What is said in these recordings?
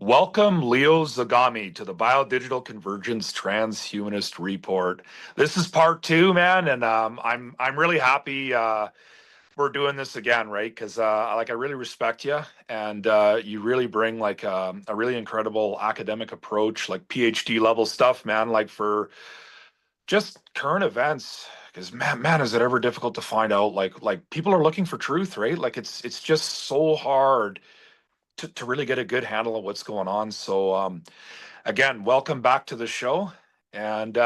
Welcome, Leo Zagami, to the Biodigital Convergence Transhumanist Report. This is part two, man, and I'm really happy we're doing this again, right? Because I really respect you, and you really bring like a really incredible academic approach, like PhD level stuff, man. Like for just current events, because man, is it ever difficult to find out? Like people are looking for truth, right? Like it's just so hard to really get a good handle on what's going on. So again, welcome back to the show. And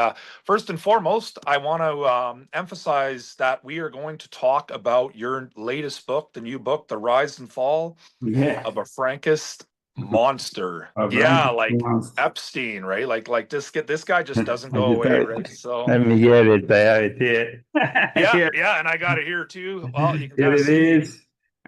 first and foremost, I want to emphasize that we are going to talk about your latest book, the new book, The Rise and Fall Yeah, of a Frankist Monster. a Yeah, blanket like monster. Epstein, right? Like this guy just doesn't I go just away, have right? So Let me get it. I have it here. yeah, Here, yeah, and I got it here too. Well, you can here kind of it see. is.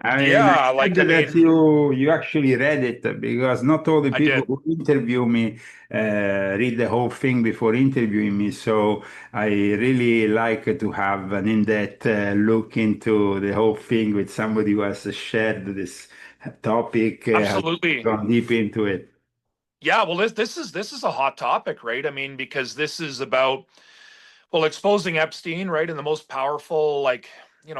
I mean, Yeah, I'm like glad that you actually read it because not all the I people did. who interview me read the whole thing before interviewing me. So I really like to have an in-depth look into the whole thing with somebody who has shared this topic, has Absolutely. gone deep into it. Yeah, well, this is a hot topic, right? I mean, because this is about exposing Epstein, right, and the most powerful, like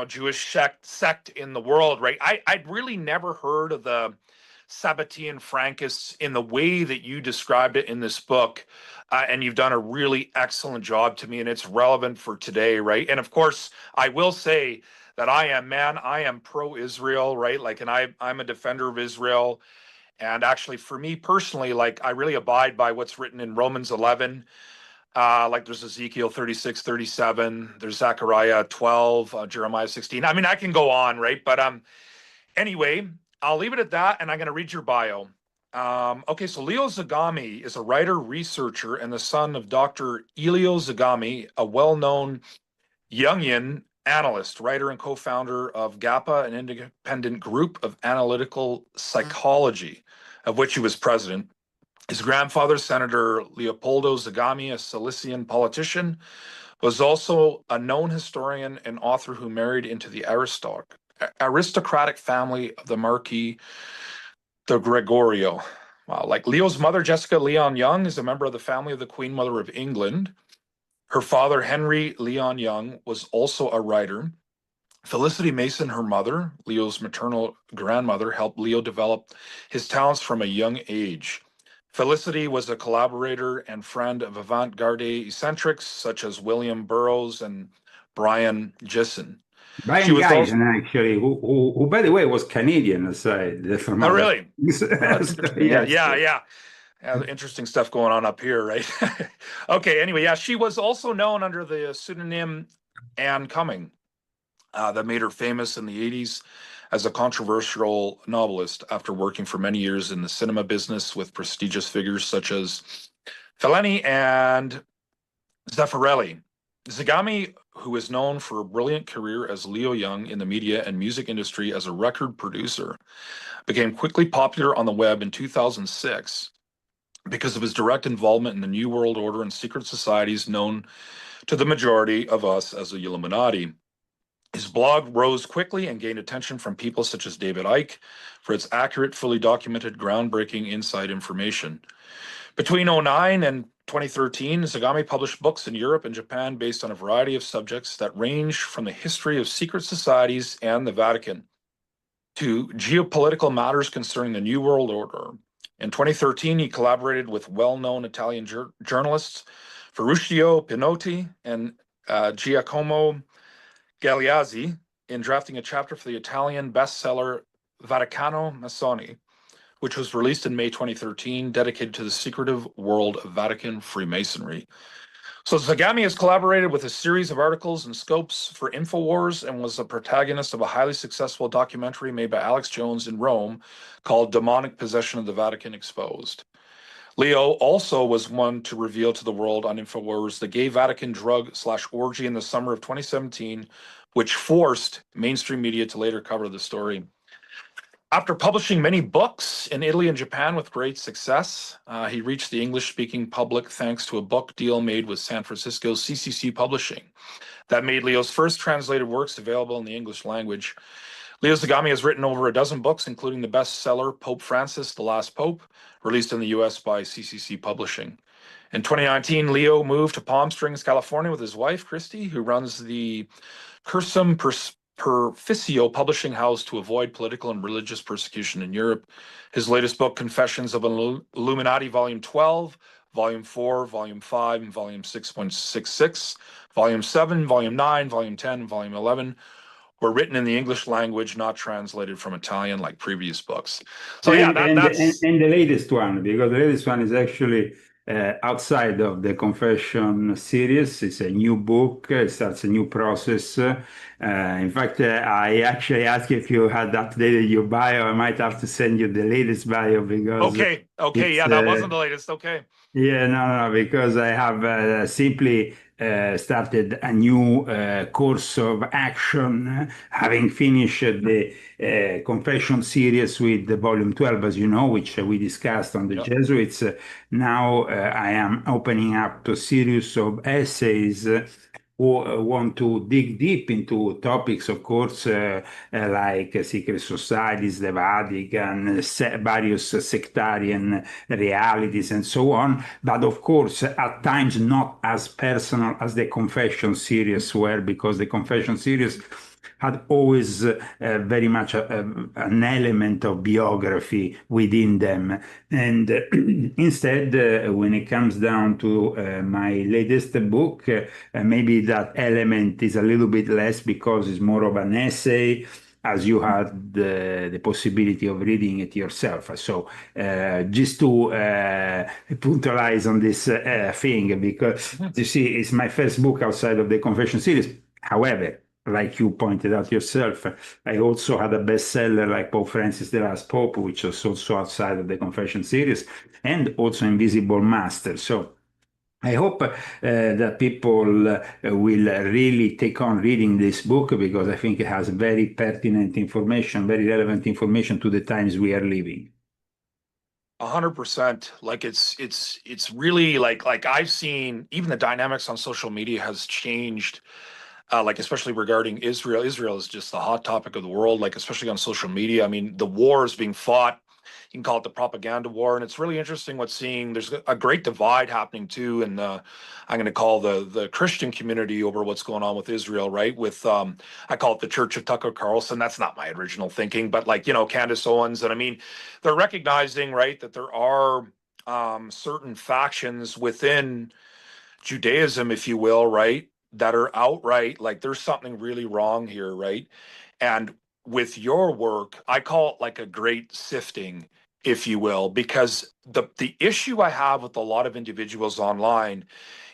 Jewish sect in the world, right? I'd really never heard of the Sabbatean Frankists in the way that you described it in this book, and you've done a really excellent job to me, and it's relevant for today, right? And of course, I will say that I am pro-Israel, right? Like, and I'm a defender of Israel. And actually, for me personally, like I really abide by what's written in Romans 11. Like there's Ezekiel 36, 37, there's Zechariah 12, Jeremiah 16. I mean, I can go on, right? But anyway, I'll leave it at that, and I'm going to read your bio. Okay, so Leo Zagami is a writer, researcher, and the son of Dr. Elio Zagami, a well-known Jungian analyst, writer, and co-founder of GAPA, an independent group of analytical psychology, of which he was president. His grandfather, Senator Leopoldo Zagami, a Cilician politician, was also a known historian and author who married into the aristocratic family of the Marquis de Gregorio. Wow, like Leo's mother, Jessica Leon Young, is a member of the family of the Queen Mother of England. Her father, Henry Leon Young, was also a writer. Felicity Mason, her mother, Leo's maternal grandmother, helped Leo develop his talents from a young age. Felicity was a collaborator and friend of avant-garde eccentrics such as William Burroughs and Brian Gysin. She Brian was also, Geisen, actually, who, by the way, was Canadian aside from oh other really? things. Oh, that's So, interesting. Yeah, yes. yeah, yeah. Yeah, interesting stuff going on up here, right? Okay, anyway, yeah, she was also known under the pseudonym Anne Cumming, that made her famous in the 80s as a controversial novelist after working for many years in the cinema business with prestigious figures such as Fellini and Zeffirelli. Zagami, who is known for a brilliant career as Leo Young in the media and music industry as a record producer, became quickly popular on the web in 2006 because of his direct involvement in the New World Order and secret societies known to the majority of us as the Illuminati. His blog rose quickly and gained attention from people such as David Icke for its accurate, fully documented, groundbreaking inside information. Between '09 and 2013, Zagami published books in Europe and Japan based on a variety of subjects that range from the history of secret societies and the Vatican to geopolitical matters concerning the New World Order. In 2013, he collaborated with well-known Italian journalists Ferruccio Pinotti and Giacomo Galeazzi in drafting a chapter for the Italian bestseller Vaticano Massoni, which was released in May 2013, dedicated to the secretive world of Vatican Freemasonry. So Zagami has collaborated with a series of articles and scopes for InfoWars and was the protagonist of a highly successful documentary made by Alex Jones in Rome called Demonic Possession of the Vatican Exposed. Leo also was one to reveal to the world on InfoWars the gay Vatican drug/orgy in the summer of 2017, which forced mainstream media to later cover the story. After publishing many books in Italy and Japan with great success, he reached the English-speaking public thanks to a book deal made with San Francisco's CCC Publishing that made Leo's first translated works available in the English language. Leo Zagami has written over a dozen books, including the bestseller Pope Francis, The Last Pope, released in the US by CCC Publishing. In 2019, Leo moved to Palm Springs, California with his wife, Christy, who runs the Cursum Perficio publishing house to avoid political and religious persecution in Europe. His latest book, Confessions of an Illuminati, Volume 12, Volume 4, Volume 5, and Volume 6.66, Volume 7, Volume 9, Volume 10, and Volume 11 were written in the English language, not translated from Italian like previous books. So yeah, that's And the latest one, because the latest one is actually outside of the Confession series. It's a new book. It starts a new process. In fact, I actually asked if you had updated your bio. I might have to send you the latest bio because okay. Okay, it's yeah, that wasn't the latest. Okay. yeah, no, because I have simply started a new course of action, having finished the Confession series with the Volume 12, as you know, which we discussed on the Yep. Jesuits. Now I am opening up a series of essays who want to dig deep into topics, of course, like secret societies, the Vatican, various sectarian realities, and so on. But of course, at times not as personal as the Confession series were, because the Confession series had always very much an element of biography within them. And instead, when it comes down to my latest book, maybe that element is a little bit less because it's more of an essay, as you had the possibility of reading it yourself. So just to puntualize on this thing, because you see, it's my first book outside of the Confession series. However, like you pointed out yourself, I also had a bestseller like Pope Francis, The Last Pope, which was also outside of the Confession series, and also Invisible Master. So I hope that people will really take on reading this book, because I think it has very pertinent information, very relevant information to the times we are living. 100%. Like it's really like I've seen even the dynamics on social media has changed. Like especially regarding Israel. Israel is just the hot topic of the world, like especially on social media. I mean, the war is being fought. You can call it the propaganda war, and it's really interesting what's seeing. There's a great divide happening too, and I'm going to call the Christian community over what's going on with Israel, right? With I call it the Church of Tucker Carlson. That's not my original thinking, but like Candace Owens, and I mean, they're recognizing right that there are certain factions within Judaism, if you will, right, that are outright like there's something really wrong here, right? And with your work, I call it like a great sifting, if you will, because the issue I have with a lot of individuals online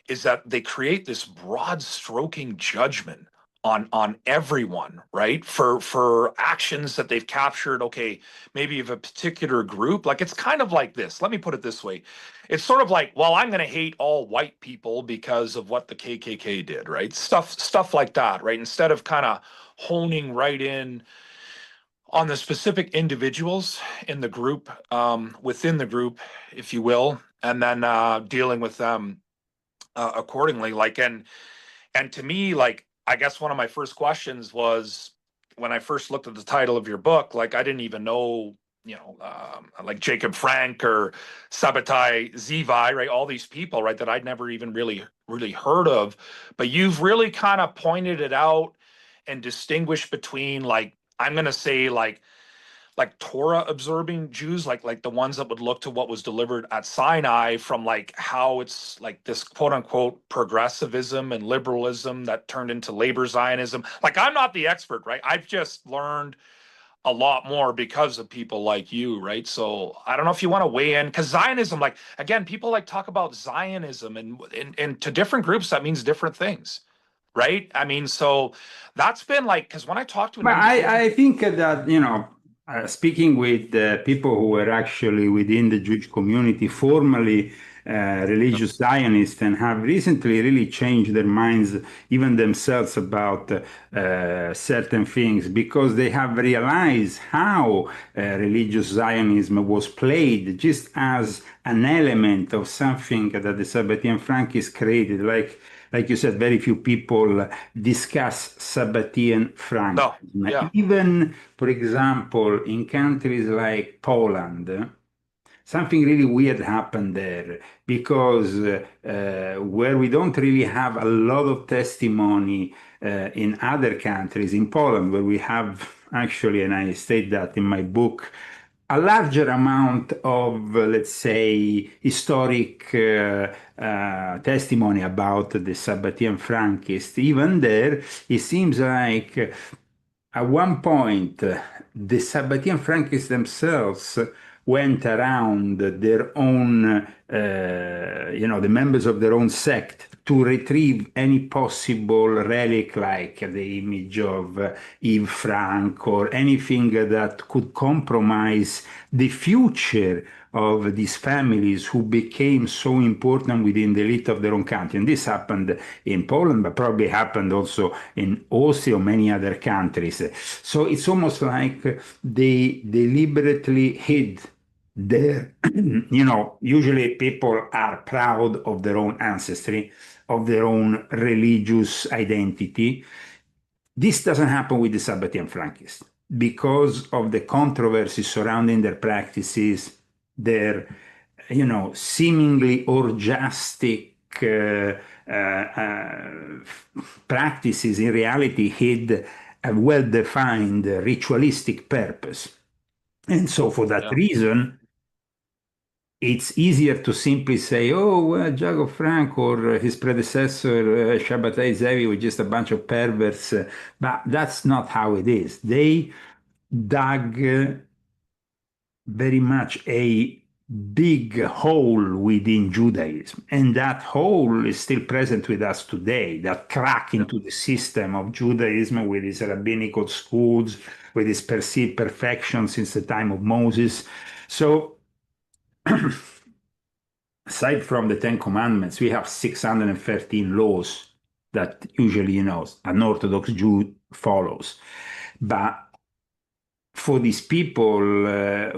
is that they create this broad stroking judgment on everyone, right, for actions that they've captured. Okay, maybe of a particular group. Like it's kind of like this, let me put it this way. It's sort of like, well, I'm going to hate all white people because of what the KKK did, right? Stuff like that, right? Instead of kind of honing right in on the specific individuals in the group, within the group, if you will, and then dealing with them accordingly. Like, and to me, like, I guess one of my first questions was when I first looked at the title of your book, like, I didn't even know, like Jacob Frank or Sabbatai Zivi, right? All these people, right, that I'd never even really heard of. But you've really kind of pointed it out and distinguished between, like, I'm going to say, like Torah observing Jews, like the ones that would look to what was delivered at Sinai, from like how it's like this quote unquote progressivism and liberalism that turned into labor Zionism. Like I'm not the expert, right? I've just learned a lot more because of people like you, right? So I don't know if you want to weigh in, because Zionism, like again, people like talk about Zionism, and to different groups that means different things, right? I mean, so that's been like, because when I talk to an But individual, I think that, speaking with people who were actually within the Jewish community formally, religious Zionists and have recently really changed their minds, even themselves, about certain things because they have realized how religious Zionism was played just as an element of something that the Sabbatean Frankists created. Like you said, very few people discuss Sabbatean No. Frankism. Yeah. Even, for example, in countries like Poland, something really weird happened there because where we don't really have a lot of testimony in other countries, in Poland, where we have actually, and I state that in my book, a larger amount of, let's say, historic testimony about the Sabbatean Frankists. Even there, it seems like at one point, the Sabbatean Frankists themselves went around their own, the members of their own sect to retrieve any possible relic like the image of Eve Frank or anything that could compromise the future of these families who became so important within the elite of their own country. And this happened in Poland, but probably happened also in Austria or many other countries. So it's almost like they deliberately hid their, usually people are proud of their own ancestry, of their own religious identity. This doesn't happen with the Sabbatean Frankists because of the controversy surrounding their practices, their, seemingly orgiastic practices in reality hid a well-defined ritualistic purpose. And so for that Yeah. reason, it's easier to simply say, oh, well, Jacob Frank or his predecessor, Shabbatai Zevi, were just a bunch of perverts. But that's not how it is. They dug very much a big hole within Judaism. And that hole is still present with us today, that crack Yeah. into the system of Judaism with its rabbinical schools, with its perceived perfection since the time of Moses. So, aside from the Ten Commandments, we have 613 laws that usually, an Orthodox Jew follows. But for these people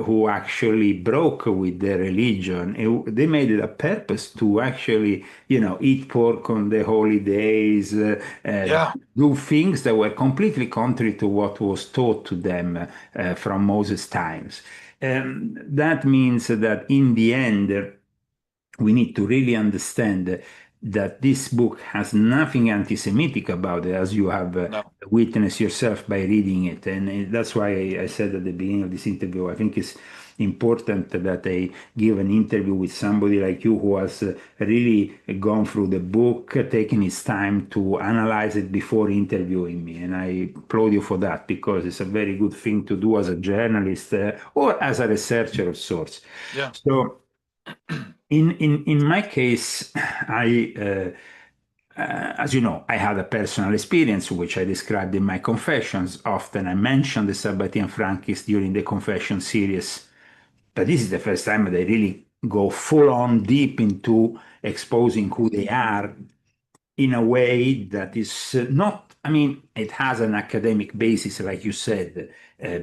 who actually broke with their religion, they made it a purpose to actually, eat pork on the holy days, Yeah. do things that were completely contrary to what was taught to them from Moses' times. That means that in the end, we need to really understand that this book has nothing anti-Semitic about it, as you have No. witnessed yourself by reading it. And that's why I said at the beginning of this interview, I think it's important that I give an interview with somebody like you who has really gone through the book, taken his time to analyze it before interviewing me. And I applaud you for that because it's a very good thing to do as a journalist or as a researcher of sorts. Yeah. So, in my case, as you know, I had a personal experience which I described in my confessions. Often I mention the Sabbatean Frankists during the confession series, but this is the first time that I really go full on deep into exposing who they are in a way that is not, I mean, it has an academic basis, like you said,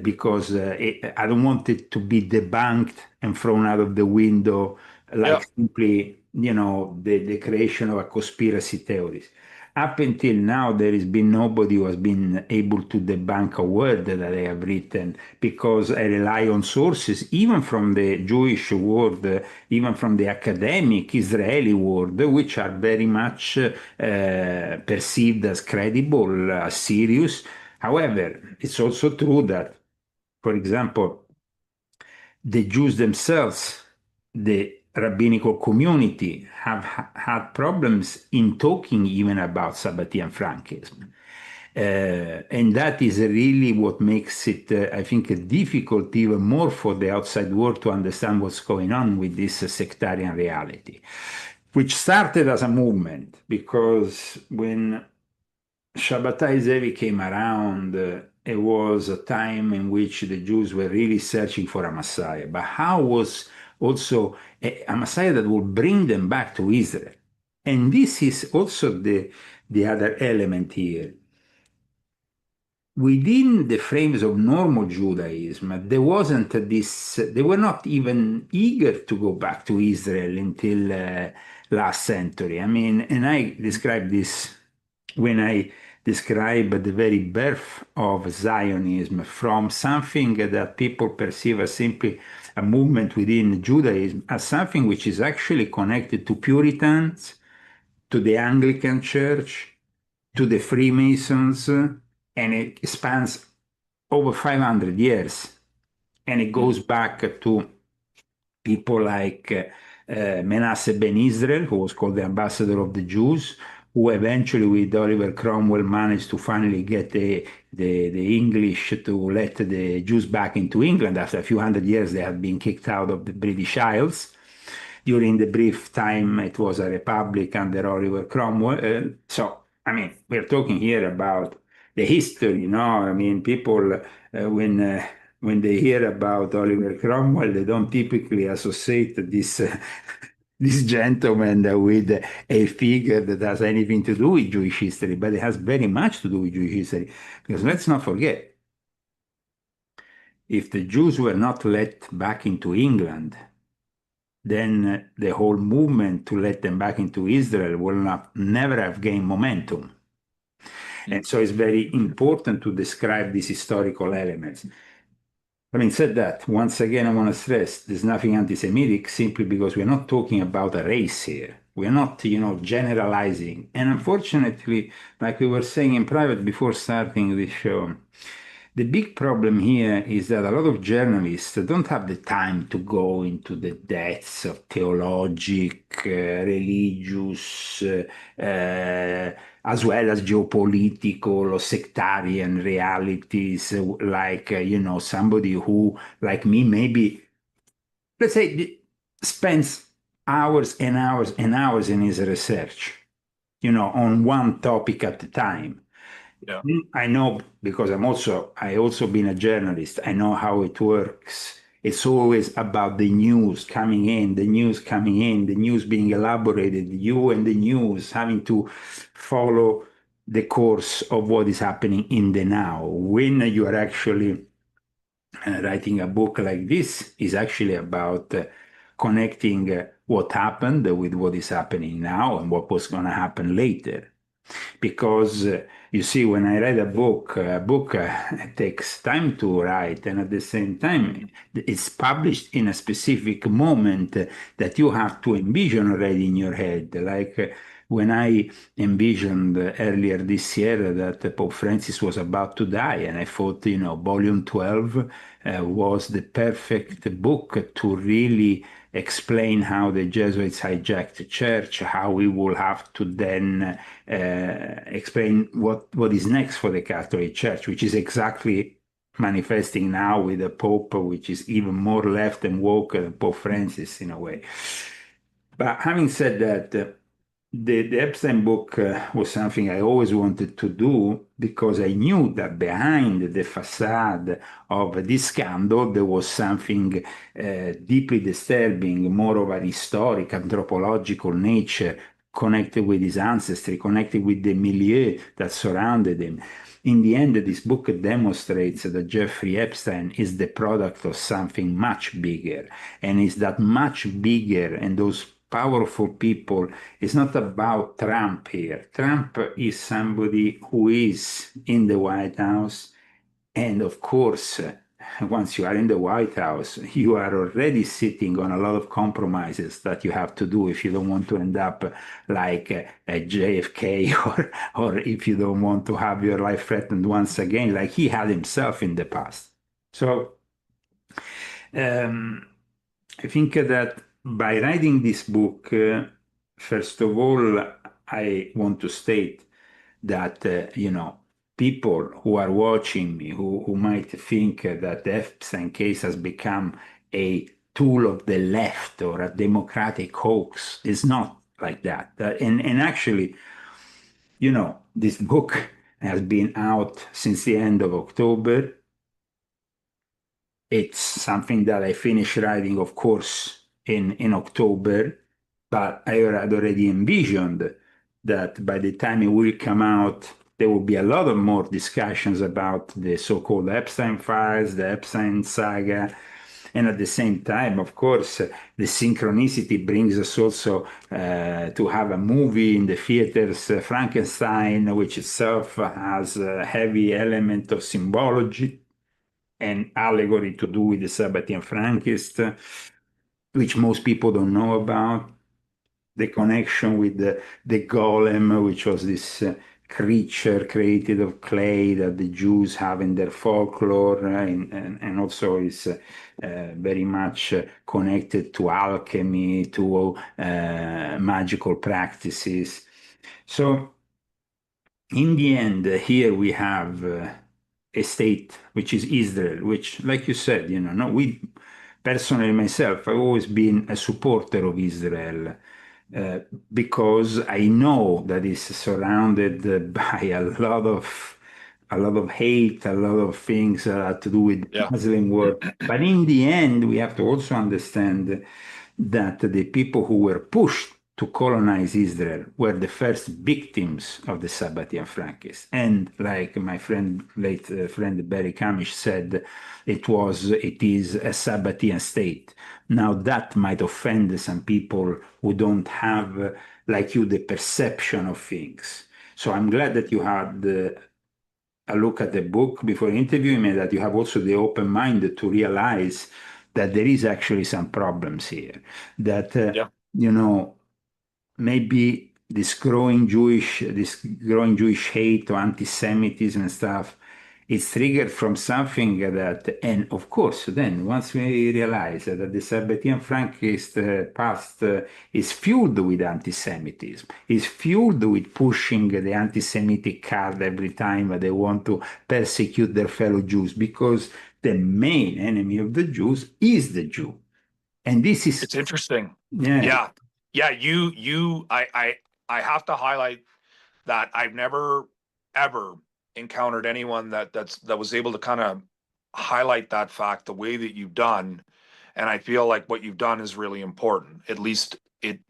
because I don't want it to be debunked and thrown out of the window Yeah. like simply, the creation of a conspiracy theories. Up until now, there has been nobody who has been able to debunk a word that I have written because I rely on sources, even from the Jewish world, even from the academic Israeli world, which are very much perceived as credible, as serious. However, it's also true that, for example, the Jews themselves, the rabbinical community, have had problems in talking even about Sabbatean Frankism. And that is really what makes it, I think, difficult even more for the outside world to understand what's going on with this sectarian reality, which started as a movement because when Shabbatai Zevi came around, it was a time in which the Jews were really searching for a Messiah. But how was also a Messiah that will bring them back to Israel. And this is also the other element here. Within the frames of normal Judaism, there wasn't this, they were not even eager to go back to Israel until last century. I mean, and I describe this when I describe the very birth of Zionism from something that people perceive as simply a movement within Judaism as something which is actually connected to Puritans, to the Anglican Church, to the Freemasons, and it spans over 500 years. And it goes back to people like Manasseh ben Israel, who was called the ambassador of the Jews, who eventually, with Oliver Cromwell, managed to finally get the English to let the Jews back into England. After a few hundred years, they had been kicked out of the British Isles. During the brief time, it was a republic under Oliver Cromwell. So, I mean, we're talking here about the history, you know. I mean, people, when they hear about Oliver Cromwell, they don't typically associate this this gentleman with a figure that has anything to do with Jewish history, but it has very much to do with Jewish history. Because let's not forget, if the Jews were not let back into England, then the whole movement to let them back into Israel will never have gained momentum. And so it's very important to describe these historical elements. Having said that, once again, I want to stress there's nothing anti-Semitic simply because we're not talking about a race here. We're not, generalizing. And unfortunately, like we were saying in private before starting this show, the big problem here is that a lot of journalists don't have the time to go into the depths of theologic, religious, as well as geopolitical or sectarian realities, like, somebody who, like me, maybe, let's say, spends hours and hours and hours in his research, on one topic at a time. Yeah. I know because I also been a journalist. I know how it works. It's always about the news coming in, the news coming in, the news being elaborated, you and the news having to follow the course of what is happening in the now. When you are actually writing a book like this, is actually about connecting what happened with what is happening now and what was going to happen later. Because you see, when I read a book takes time to write, and at the same time, it's published in a specific moment that you have to envision already in your head. Like when I envisioned earlier this year that Pope Francis was about to die, and I thought, Volume 12 was the perfect book to really explain how the Jesuits hijacked the church, how we will have to then explain what is next for the Catholic Church, which is exactly manifesting now with a Pope which is even more left and woke than Pope Francis in a way. But having said that, the Epstein book was something I always wanted to do because I knew that behind the facade of this scandal, there was something deeply disturbing, more of an historic, anthropological nature, connected with his ancestry, connected with the milieu that surrounded him. In the end, this book demonstrates that Jeffrey Epstein is the product of something much bigger, and is that much bigger and those powerful people. It's not about Trump here. Trump is somebody who is in the White House. And of course, once you are in the White House, you are already sitting on a lot of compromises that you have to do if you don't want to end up like a JFK or if you don't want to have your life threatened once again, like he had himself in the past. So I think that by writing this book, first of all, I want to state that, people who are watching me, who might think that the Epstein case has become a tool of the left or a democratic hoax, is not like that. And actually, this book has been out since the end of October. It's something that I finished writing, of course, in October, but I had already envisioned that by the time it will come out, there will be a lot of more discussions about the so-called Epstein files, the Epstein saga. And at the same time, of course, the synchronicity brings us also to have a movie in the theaters, Frankenstein, which itself has a heavy element of symbology and allegory to do with the Sabbatean Frankist, which most people don't know about. The connection with the golem, which was this creature created of clay that the Jews have in their folklore, and also is very much connected to alchemy, to magical practices. So in the end, here we have a state which is Israel, which, like you said, no, we personally myself, I've always been a supporter of Israel uh, because I know that it's surrounded by a lot of hate, a lot of things to do with Yeah. Muslim world. But in the end, we have to also understand that the people who were pushed to colonize Israel were the first victims of the Sabbatean Frankists. And like my friend, late friend Barry Kamish said, it is a Sabbatean state. Now that might offend some people who don't have, like you, the perception of things. So I'm glad that you had a look at the book before interviewing me, that you have also the open mind to realize that there is actually some problems here. That Yeah. you know maybe this growing Jewish hate or anti-Semitism and stuff, it's triggered from something that, and of course, then once we realize that the Sabbatean Frankist past is fueled with anti-Semitism, is fueled with pushing the anti-Semitic card every time they want to persecute their fellow Jews, because the main enemy of the Jews is the Jew. And this is, It's interesting. yeah. Yeah. Yeah. I have to highlight that I've never ever encountered anyone that was able to kind of highlight that fact the way that you've done. And I feel like what you've done is really important. At least it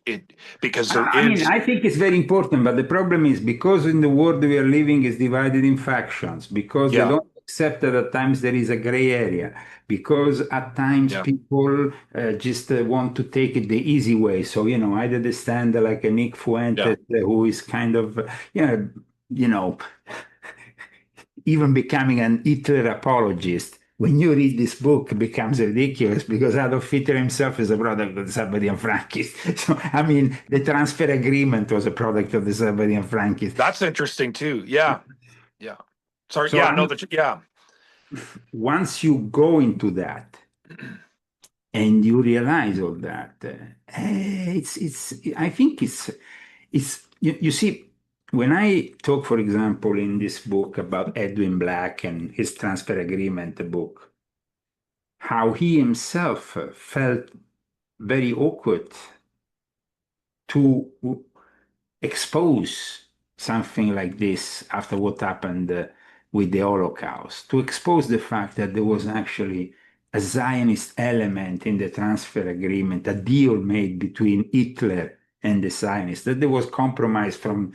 because there I mean, is. I think it's very important, but the problem is because in the world we are living is divided in factions, because they Yeah. don't accept that at times there is a gray area, because at times Yeah. people just want to take it the easy way. So, either they stand like a Nick Yeah. Fuentes, who is kind of, you know, even becoming an Hitler apologist. When you read this book, it becomes ridiculous because Adolf Hitler himself is a product of the Sabbatean Frankists. So, I mean, the transfer agreement was a product of the Sabbatean Frankists. That's interesting too. Yeah. Yeah. Sorry. So, Yeah. No. Yeah. once you go into that and you realize all that, I think you see, when I talk, for example, in this book about Edwin Black and his transfer agreement book, how he himself felt very awkward to expose something like this after what happened with the Holocaust, to expose the fact that there was actually a Zionist element in the transfer agreement, a deal made between Hitler and the Zionists, that there was compromise from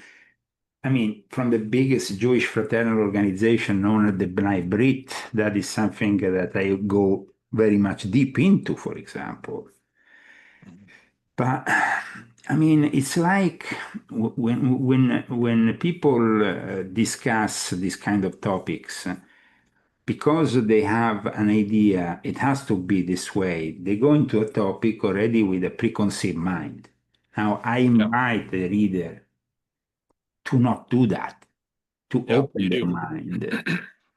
the biggest Jewish fraternal organization known as the B'nai Brit. That is something that I go very much deep into, for example. But I mean, it's like when people discuss these kind of topics, because they have an idea, it has to be this way. They go into a topic already with a preconceived mind. Now, I Yeah. invite the reader to not do that, to Yeah. open You their do. mind.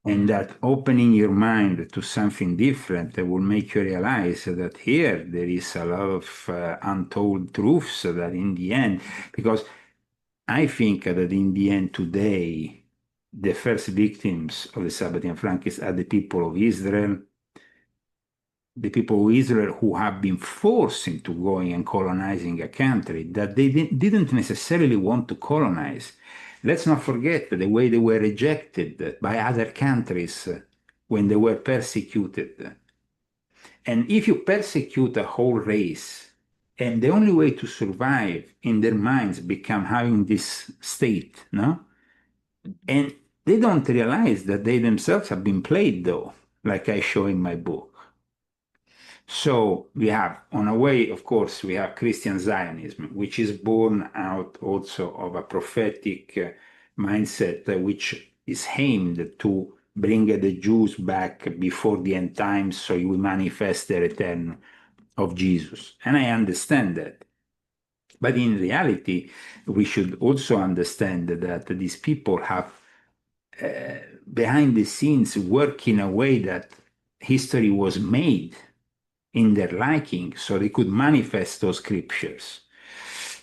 And that opening your mind to something different will make you realize that here there is a lot of untold truths that in the end, because I think that in the end today, the first victims of the Sabbatean Frankists are the people of Israel who have been forced into going and colonizing a country that they didn't necessarily want to colonize. Let's not forget the way they were rejected by other countries when they were persecuted. And if you persecute a whole race And the only way to survive in their minds become having this state, no? And they don't realize that they themselves have been played, though, like I show in my book. So we have, on a way, of course, we have Christian Zionism, which is born out also of a prophetic mindset which is aimed to bring the Jews back before the end times so we manifest the return of Jesus. And I understand that. But in reality, we should also understand that these people have behind the scenes work in a way that history was made in their liking so they could manifest those scriptures.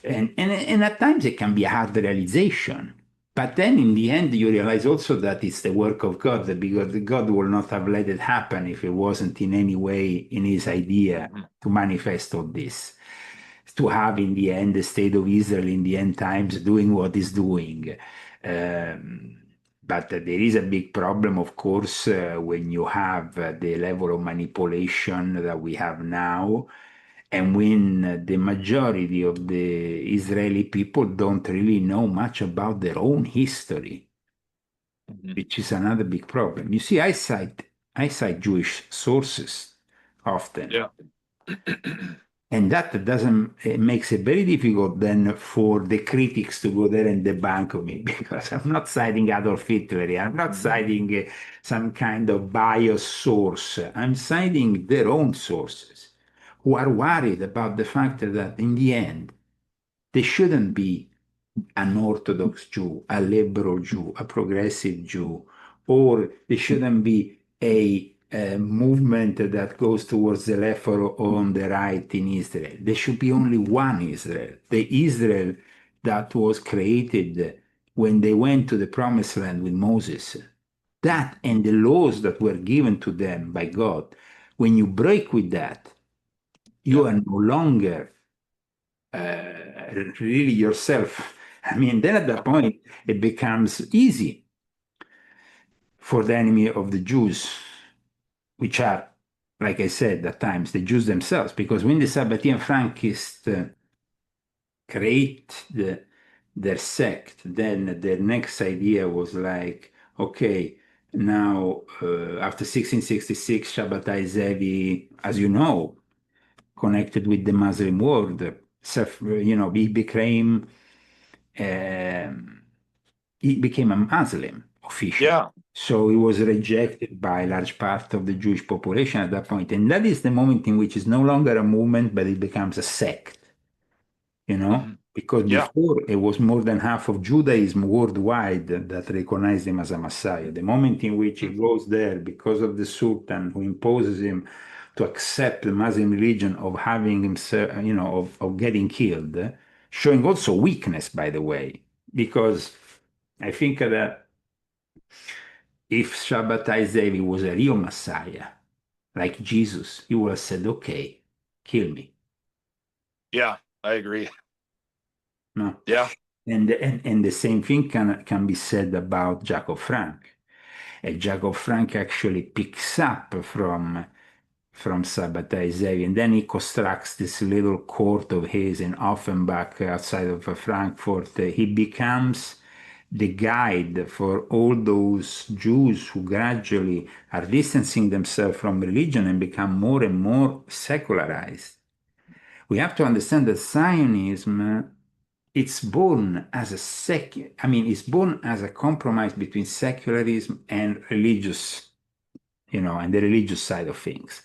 And at times it can be a hard realization. But then in the end, you realize also that it's the work of God, because God will not have let it happen if it wasn't in any way in his idea to manifest all this. To have in the end the state of Israel in the end times doing what it's doing. But there is a big problem, of course, when you have the level of manipulation that we have now, and when the majority of the Israeli people don't really know much about their own history, which is another big problem. You see, I cite Jewish sources often. Yeah. And that doesn't, it makes it very difficult then for the critics to go there and debunk me because I'm not citing Adolf Hitler. I'm not citing some kind of biased source. I'm citing their own sources who are worried about the fact that in the end, they shouldn't be an Orthodox Jew, a liberal Jew, a progressive Jew, or there shouldn't be a movement that goes towards the left or on the right in Israel. There should be only one Israel, the Israel that was created when they went to the Promised Land with Moses. That and the laws that were given to them by God, when you break with that, you are no longer really yourself. I mean, then at that point, it becomes easy for the enemy of the Jews, which are, like I said, at times the Jews themselves, because when the Sabbatean Frankists create their sect, then their next idea was like, okay, now after 1666, Shabbatai Zevi, as you know, connected with the Muslim world, he became a Muslim officially. Yeah. So he was rejected by a large part of the Jewish population at that point. And that is the moment in which it's no longer a movement, but it becomes a sect, because Yeah. before it was more than half of Judaism worldwide that recognized him as a Messiah. The moment in which he goes there because of the Sultan who imposes him to accept the Muslim religion of having himself, of getting killed, showing also weakness, by the way, because I think that if Shabbatai Zevi was a real Messiah, like Jesus, he would have said, okay, kill me. Yeah. I agree. No. Yeah. And the same thing can be said about Jacob Frank. Jacob Frank actually picks up from Sabbatai Zevi, and then he constructs this little court of his in Offenbach outside of Frankfurt. He becomes the guide for all those Jews who gradually are distancing themselves from religion and become more and more secularized. We have to understand that Zionism, it's born as it's born as a compromise between secularism and religious, and the religious side of things.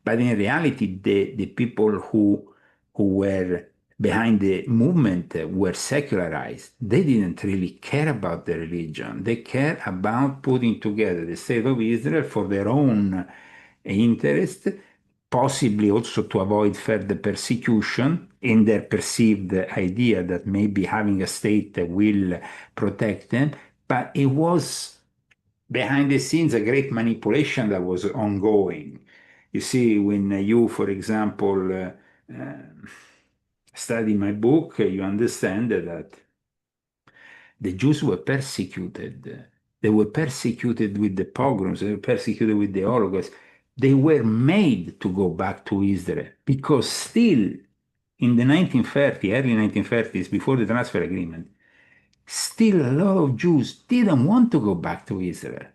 But in reality, the people who were behind the movement were secularized. They didn't really care about the religion. They cared about putting together the state of Israel for their own interest, possibly also to avoid further persecution in their perceived idea that maybe having a state will protect them. But it was behind the scenes a great manipulation that was ongoing. You see, when you, for example, study my book, you understand that the Jews were persecuted. They were persecuted with the pogroms, they were persecuted with the Holocaust. They were made to go back to Israel because still in the 1930s, early 1930s, before the transfer agreement, still a lot of Jews didn't want to go back to Israel.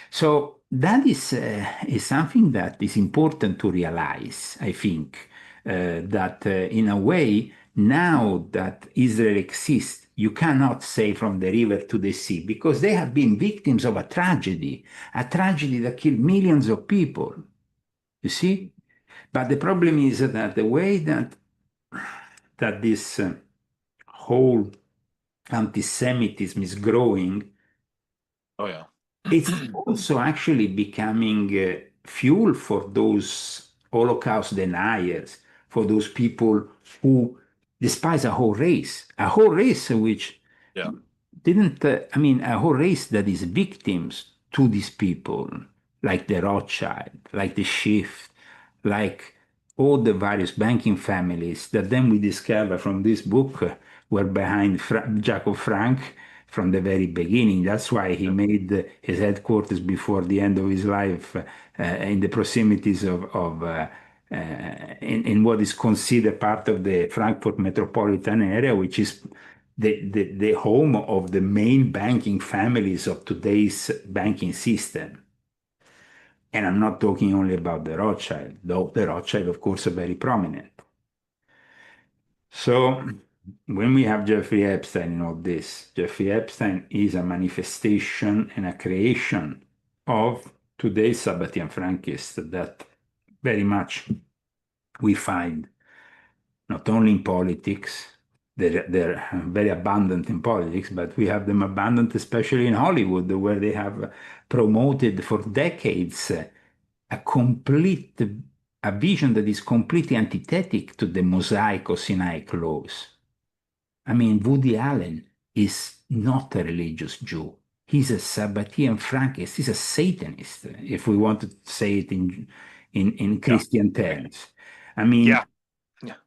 So that is something that is important to realize, I think, that in a way, now that Israel exists, you cannot say from the river to the sea because they have been victims of a tragedy that killed millions of people. You see? But the problem is that the way that this whole anti-Semitism is growing, Oh yeah. it's also actually becoming fuel for those Holocaust deniers, for those people who despise a whole race which Yeah. didn't, I mean, a whole race that is victims to these people, like the Rothschild, like the Schiff, like all the various banking families that then we discover from this book were behind Jacob Frank from the very beginning. That's why he Yeah. made his headquarters before the end of his life in the proximities in what is considered part of the Frankfurt metropolitan area, which is the home of the main banking families of today's banking system. And I'm not talking only about the Rothschild, though the Rothschild, of course, are very prominent. So when we have Jeffrey Epstein in all this, Jeffrey Epstein is a manifestation and a creation of today's Sabbatean Frankists that very much we find not only in politics, they're very abundant in politics, but we have them abundant especially in Hollywood, where they have promoted for decades a complete a vision that is completely antithetic to the Mosaico-Sinaic laws. I mean, Woody Allen is not a religious Jew. He's a Sabbatean Frankist. He's a Satanist, if we want to say it in Yeah. Christian terms. I mean, Yeah. Yeah.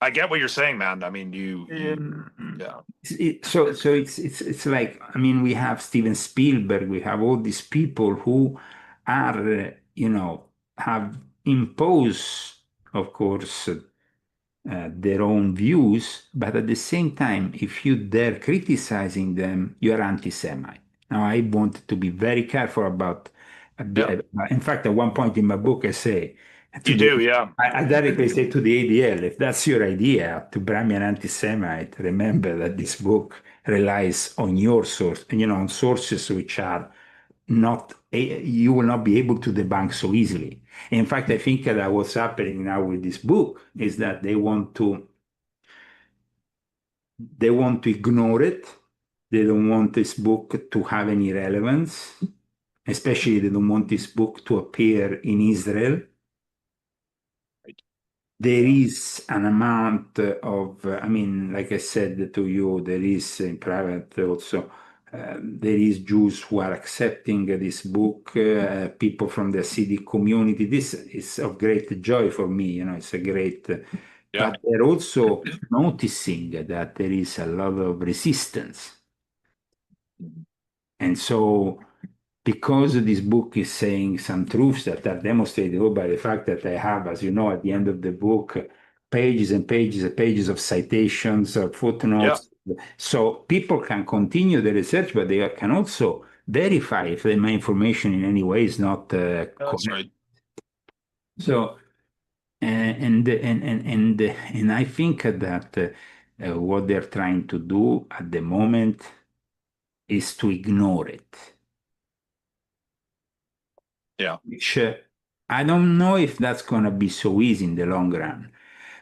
I get what you're saying, man. I mean, yeah. so it's like, I mean, we have Steven Spielberg, we have all these people who are have imposed, of course, their own views, but at the same time, if you dare criticizing them, you are anti-Semite. Now, I want to be very careful about. Yeah. In fact, at one point in my book, I say to You the do, yeah. I directly say to the ADL, if that's your idea to brand me an anti-Semite, remember that this book relies on your source, on sources which are not, you will not be able to debunk so easily. In fact, I think that what's happening now with this book is that they want to ignore it. They don't want this book to have any relevance. Especially, they don't want this book to appear in Israel. Right. There Yeah. is an amount of, I mean, like I said to you, there is in private also, there is Jews who are accepting this book, people from the Hasidic community. This is of great joy for me, it's a great, Yeah. but they're also noticing that there is a lot of resistance. Mhm. And so, because this book is saying some truths that are demonstrated by the fact that I have, as you know, at the end of the book, pages and pages and pages of citations or Yeah. footnotes. So people can continue the research, but they can also verify if my information in any way is not That's correct. right. So, and I think that what they're trying to do at the moment is to ignore it. Yeah. Which I don't know if that's going to be so easy in the long run,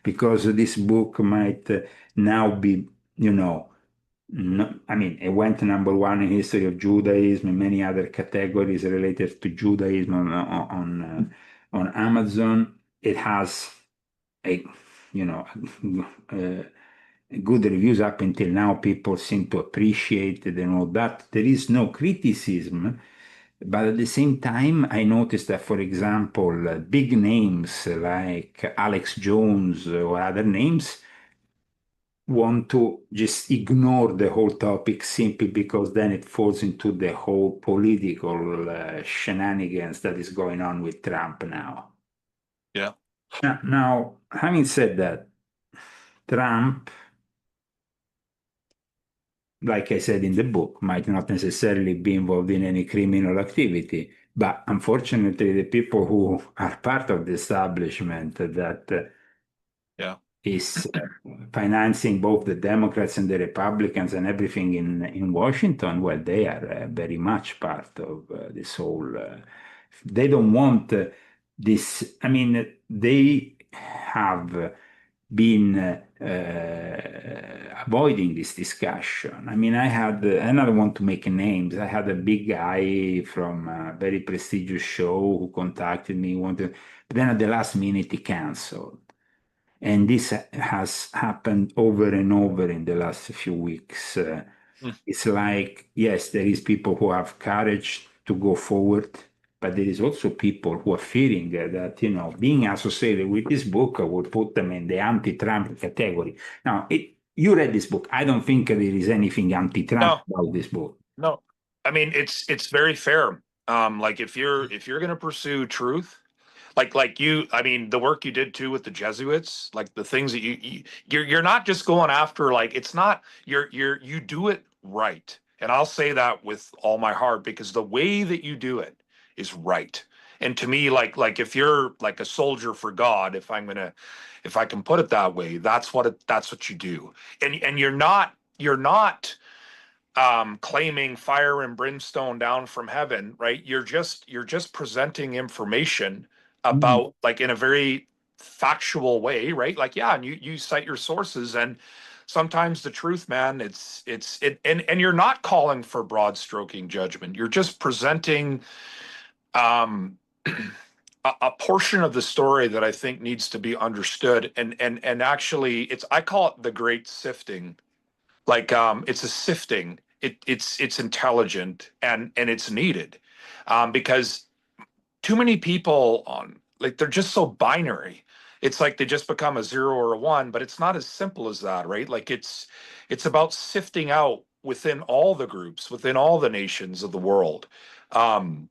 because this book might now be, no, I mean, it went number one in history of Judaism and many other categories related to Judaism on Amazon. It has a, you know, uh, good reviews up until now. People seem to appreciate it and all that. There is no criticism. But at the same time, I noticed that, for example, big names like Alex Jones or other names want to just ignore the whole topic simply because then it falls into the whole political shenanigans that is going on with Trump now. Yeah. Now, having said that, Trump, like I said in the book, might not necessarily be involved in any criminal activity. But unfortunately, the people who are part of the establishment that Yeah. is financing both the Democrats and the Republicans and everything in Washington, well, they are very much part of this whole. They don't want this. I mean, they have been avoiding this discussion. I mean, I don't want to make names. I had a big guy from a very prestigious show who contacted me, wanted, but then at the last minute he canceled. And this has happened over and over in the last few weeks. Mm. It's like, yes, there is people who have courage to go forward, but there is also people who are fearing that, being associated with this book would put them in the anti-Trump category. Now, you read this book. I don't think there is anything anti-Trump No, about this book. no. I mean, it's very fair. Like if you're gonna pursue truth, like you, I mean, the work you did too with the Jesuits, like the things that you're not just going after, like it's not you do it right. And I'll say that with all my heart because the way that you do it is right. And to me, like if you're like a soldier for God, if I can put it that way, that's what you do. And you're not claiming fire and brimstone down from heaven, right? You're just presenting information Mm. about like in a very factual way, right? Like yeah, and you cite your sources, and sometimes the truth, man, and you're not calling for broad stroking judgment. You're just presenting um a portion of the story that I think needs to be understood, and actually I call it the great sifting. Like it's a sifting. It's intelligent, and it's needed because too many people on like they're just so binary. It's like they just become a zero or a one, but it's not as simple as that, right? Like it's about sifting out within all the groups, within all the nations of the world. um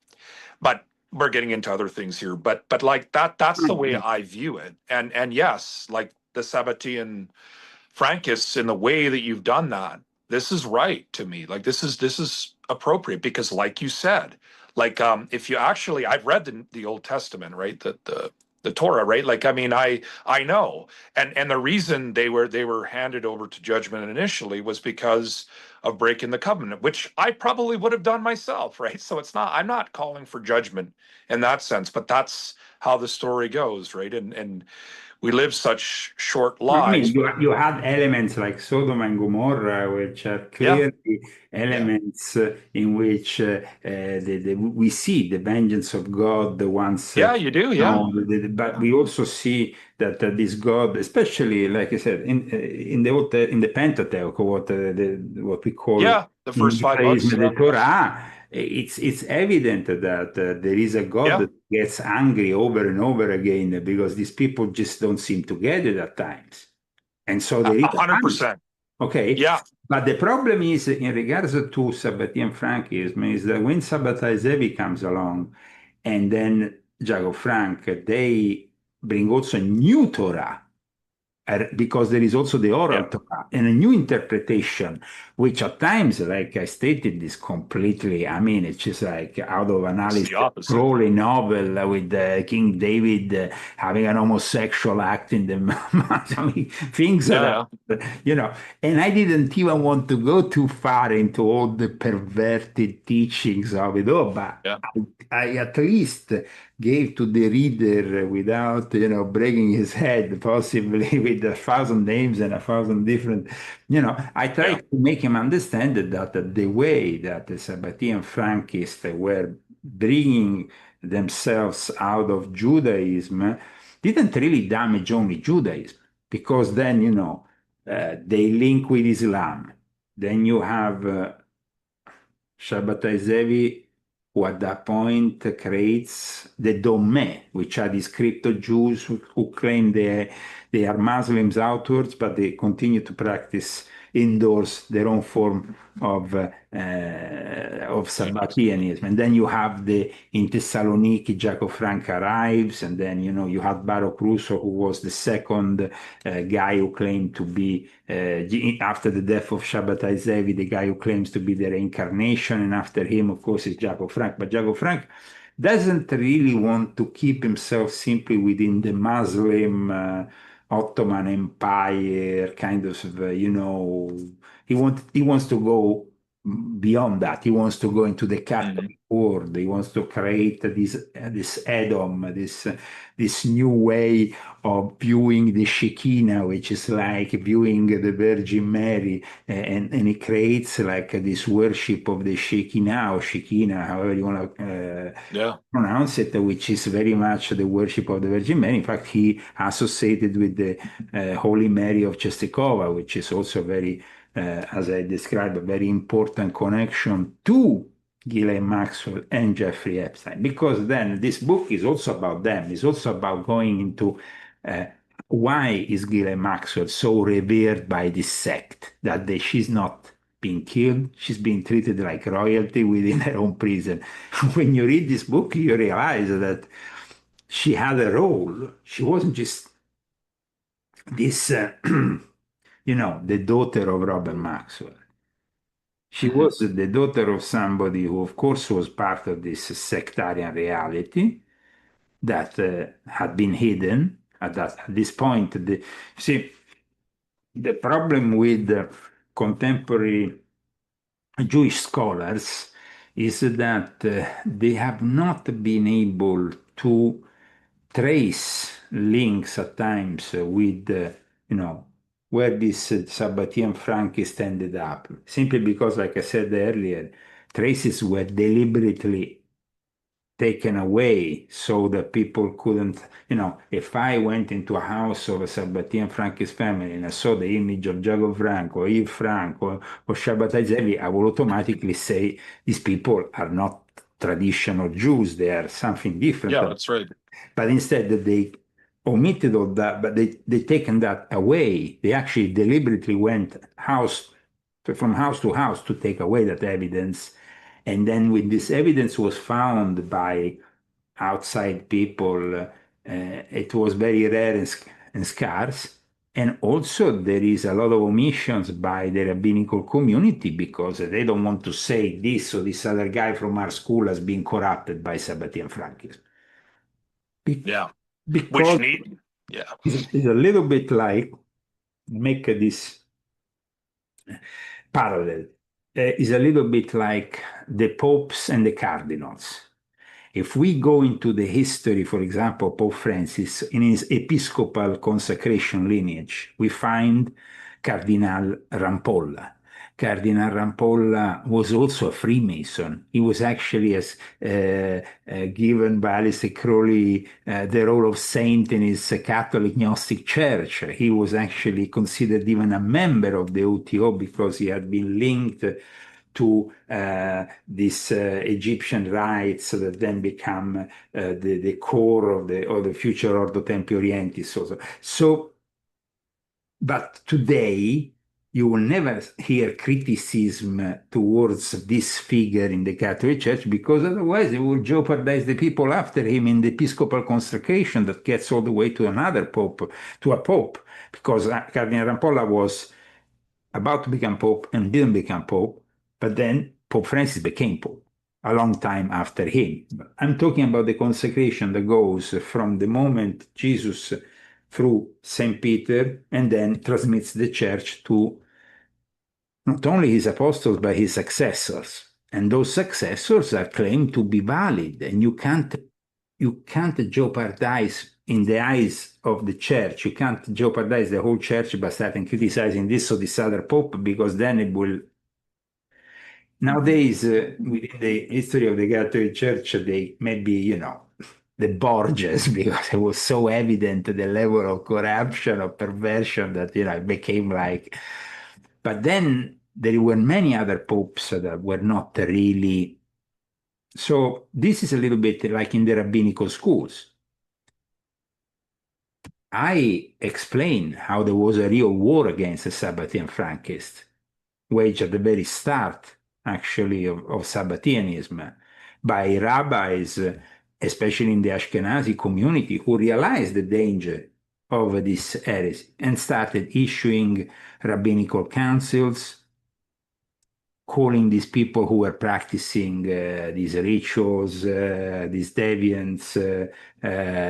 but we're getting into other things here, but like that's the way I view it. And yes, like the Sabbatean Frankists, in the way that you've done that, this is right to me. Like this is appropriate because, like you said, like if you actually, I've read the Old Testament, right? The Torah, right? Like I mean, I know, and the reason they were handed over to judgment initially was because of breaking the covenant, which I probably would have done myself, right? So I'm not calling for judgment in that sense, but that's how the story goes, right? And we live such short I mean, lives. you had elements like Sodom and Gomorrah, which are Yeah, clearly yeah, elements in which we see the vengeance of God the once. yeah. You do, yeah, No, but yeah, we also see that this God, especially like I said, in the in the Pentateuch, what we call yeah. The in first five books, Judaism yeah, the Torah, it's evident that there is a God yeah, that gets angry over and over again because these people just don't seem to get it at times. And so a there is a a hundred panic. percent, Okay. yeah, But the problem is, in regards to Sabbatean Frankism, is that when Sabbatai Zevi comes along and then Jago Frank, they bring also new Torah because there is also the oral yeah. Torah and a new interpretation, which at times, like I stated, is completely, I mean, it's just like out of an It's Alice the opposite. Crowley novel with King David having an homosexual act in the I mean, things that Yeah, are, yeah, you know, and I didn't even want to go too far into all the perverted teachings of it all, but yeah, I at least gave to the reader without, breaking his head, possibly with 1,000 names and 1,000 different, I yeah. tried to make him understand that the way that the Sabbatean Frankists were bringing themselves out of Judaism didn't really damage only Judaism, because then, they link with Islam. Then you have Shabbatai Zevi, who at that point creates the Dommeh, which are these crypto Jews who claim They are Muslims outwards, but they continue to practice indoors their own form of Sabbateanism. And then you have the in Thessaloniki, Jacob Frank arrives, and then you had Baruch Russo, who was the second guy who claimed to be after the death of Shabbatai Zevi, the guy who claims to be the reincarnation, and after him, of course, is Jacob Frank. But Jacob Frank doesn't really want to keep himself simply within the Muslim Ottoman Empire kind of, he wants to go beyond that. He wants to go into the Catholic world. He wants to create this Edom, this new way of viewing the Shekinah, which is like viewing the Virgin Mary, and he creates like this worship of the Shekinah or Shekinah, however you want to pronounce it, which is very much the worship of the Virgin Mary. In fact, he associated with the Holy Mary of Czestochowa, which is also very, as I described, a very important connection to Ghislaine Maxwell and Jeffrey Epstein, because then this book is also about them. It's also about going into why is Ghislaine Maxwell so revered by this sect that she's not being killed, she's being treated like royalty within her own prison. When you read this book, you realize that she had a role. She wasn't just this, the daughter of Robert Maxwell. She was the daughter of somebody who, of course, was part of this sectarian reality that had been hidden at this point. See, the problem with contemporary Jewish scholars is that they have not been able to trace links at times with, where this Sabbatean Frankist ended up, simply because, like I said earlier, traces were deliberately taken away so that people couldn't, if I went into a house of a Sabbatean Frankist family and I saw the image of Jacob Frank or Yves Frank or Shabbatai Zevi, I would automatically say these people are not traditional Jews, they are something different. Yeah, that's right. But instead they omitted all that, but they taken that away. They actually deliberately went from house to house to take away that evidence. And then when this evidence was found by outside people, it was very rare and scarce. And also there is a lot of omissions by the rabbinical community because they don't want to say this or this other guy from our school has been corrupted by Sabbatean Frankism. Because it's a little bit like, make this parallel, is a little bit like the popes and the cardinals. If we go into the history, for example, Pope Francis, in his episcopal consecration lineage, we find Cardinal Rampolla. Cardinal Rampolla was also a Freemason. He was actually given by Alistair Crowley the role of saint in his Catholic Gnostic Church. He was actually considered even a member of the OTO because he had been linked to these Egyptian rites that then become the core of the future Ordo Templi Orientis. But today, you will never hear criticism towards this figure in the Catholic Church because otherwise it will jeopardize the people after him in the episcopal consecration that gets all the way to another pope, to a pope, because Cardinal Rampolla was about to become pope and didn't become pope, but then Pope Francis became pope a long time after him. I'm talking about the consecration that goes from the moment Jesus through St. Peter and then transmits the church to not only his apostles, but his successors. And those successors are claimed to be valid, and you can't jeopardize in the eyes of the church. You can't jeopardize the whole church by starting criticizing this or this other pope, because then it will. Nowadays, within the history of the Catholic Church, they maybe, the Borgias, because it was so evident the level of corruption or perversion that, it became like. But then there were many other popes that were not really. So this is a little bit like in the rabbinical schools. I explain how there was a real war against the Sabbatean Frankists, waged at the very start, actually, of Sabbateanism by rabbis, especially in the Ashkenazi community, who realized the danger of this heresy and started issuing rabbinical councils, calling these people who were practicing these rituals, these deviants,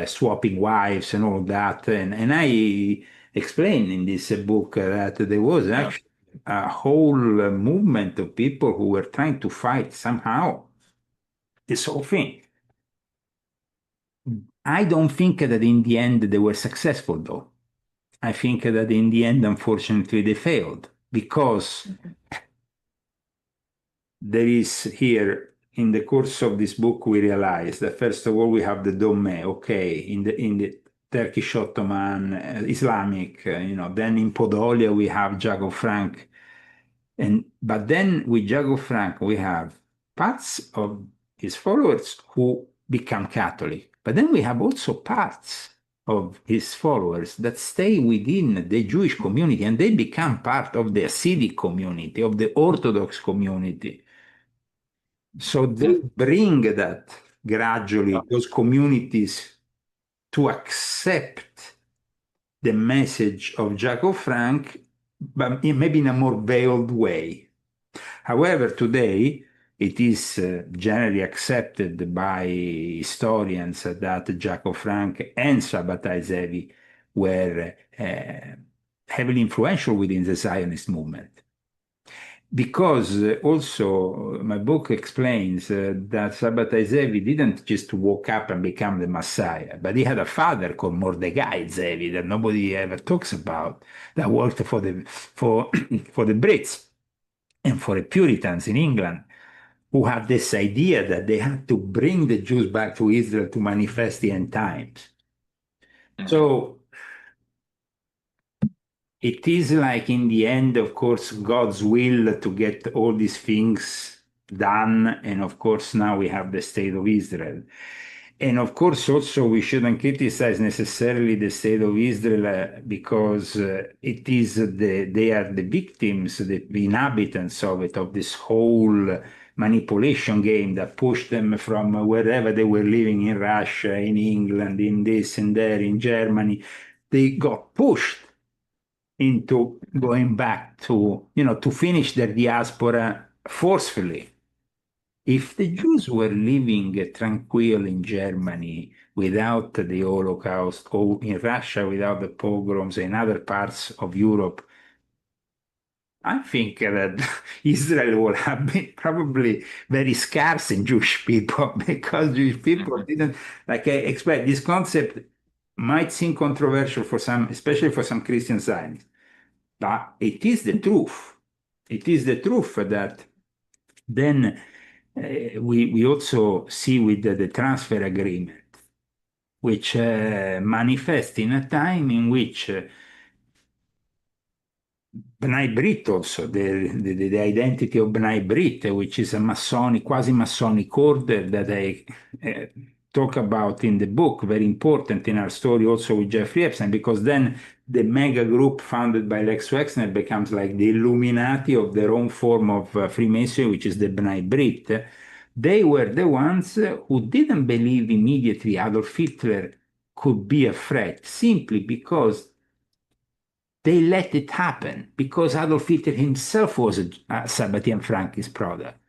swapping wives and all that. And I explain in this book that there was Yeah. actually a whole movement of people who were trying to fight somehow this whole thing. I don't think that in the end they were successful, though. I think that in the end, unfortunately, they failed because there is here in the course of this book we realize that first of all we have the Dome, okay, in the Turkish Ottoman, Islamic, then in Podolia we have Jago Frank, and but then with Jago Frank we have parts of his followers who become Catholic, but then we have also parts of his followers that stay within the Jewish community and they become part of the Hasidic community, of the Orthodox community. So they bring that Yeah. gradually, those communities to accept the message of Jacob Frank, but maybe in a more veiled way. However, today it is generally accepted by historians that Jacob Frank and Sabbatai Zevi were heavily influential within the Zionist movement. Because also my book explains that Sabbatai Zevi didn't just wake up and become the Messiah, but he had a father called Mordecai Zevi that nobody ever talks about, that worked for the for for the Brits and for the Puritans in England, who had this idea that they had to bring the Jews back to Israel to manifest the end times. Mhm. So it is like in the end, of course, God's will to get all these things done. And of course, now we have the state of Israel. And of course, also, we shouldn't criticize necessarily the state of Israel because it is they are the victims, the inhabitants of it, of this whole manipulation game that pushed them from wherever they were living in Russia, in England, in this and there, in Germany. They got pushed into going back to, to finish their diaspora forcefully. If the Jews were living tranquil in Germany without the Holocaust, or in Russia without the pogroms, in other parts of Europe, I think that Israel would have been probably very scarce in Jewish people because Jewish people Mhm. didn't, like I expect, this concept might seem controversial for some, especially for some Christian Zionists. But it is the truth. It is the truth that then we also see with the transfer agreement, which manifests in a time in which B'nai Brit also, the identity of B'nai Brit, which is a Masonic, quasi-Masonic order that I uh, talk about in the book, very important in our story also with Jeffrey Epstein, because then the mega group founded by Lex Wexner becomes like the Illuminati of their own form of Freemasonry, which is the B'nai Brit. They were the ones who didn't believe immediately Adolf Hitler could be a threat, simply because they let it happen because Adolf Hitler himself was a Sabbatean Frankist product.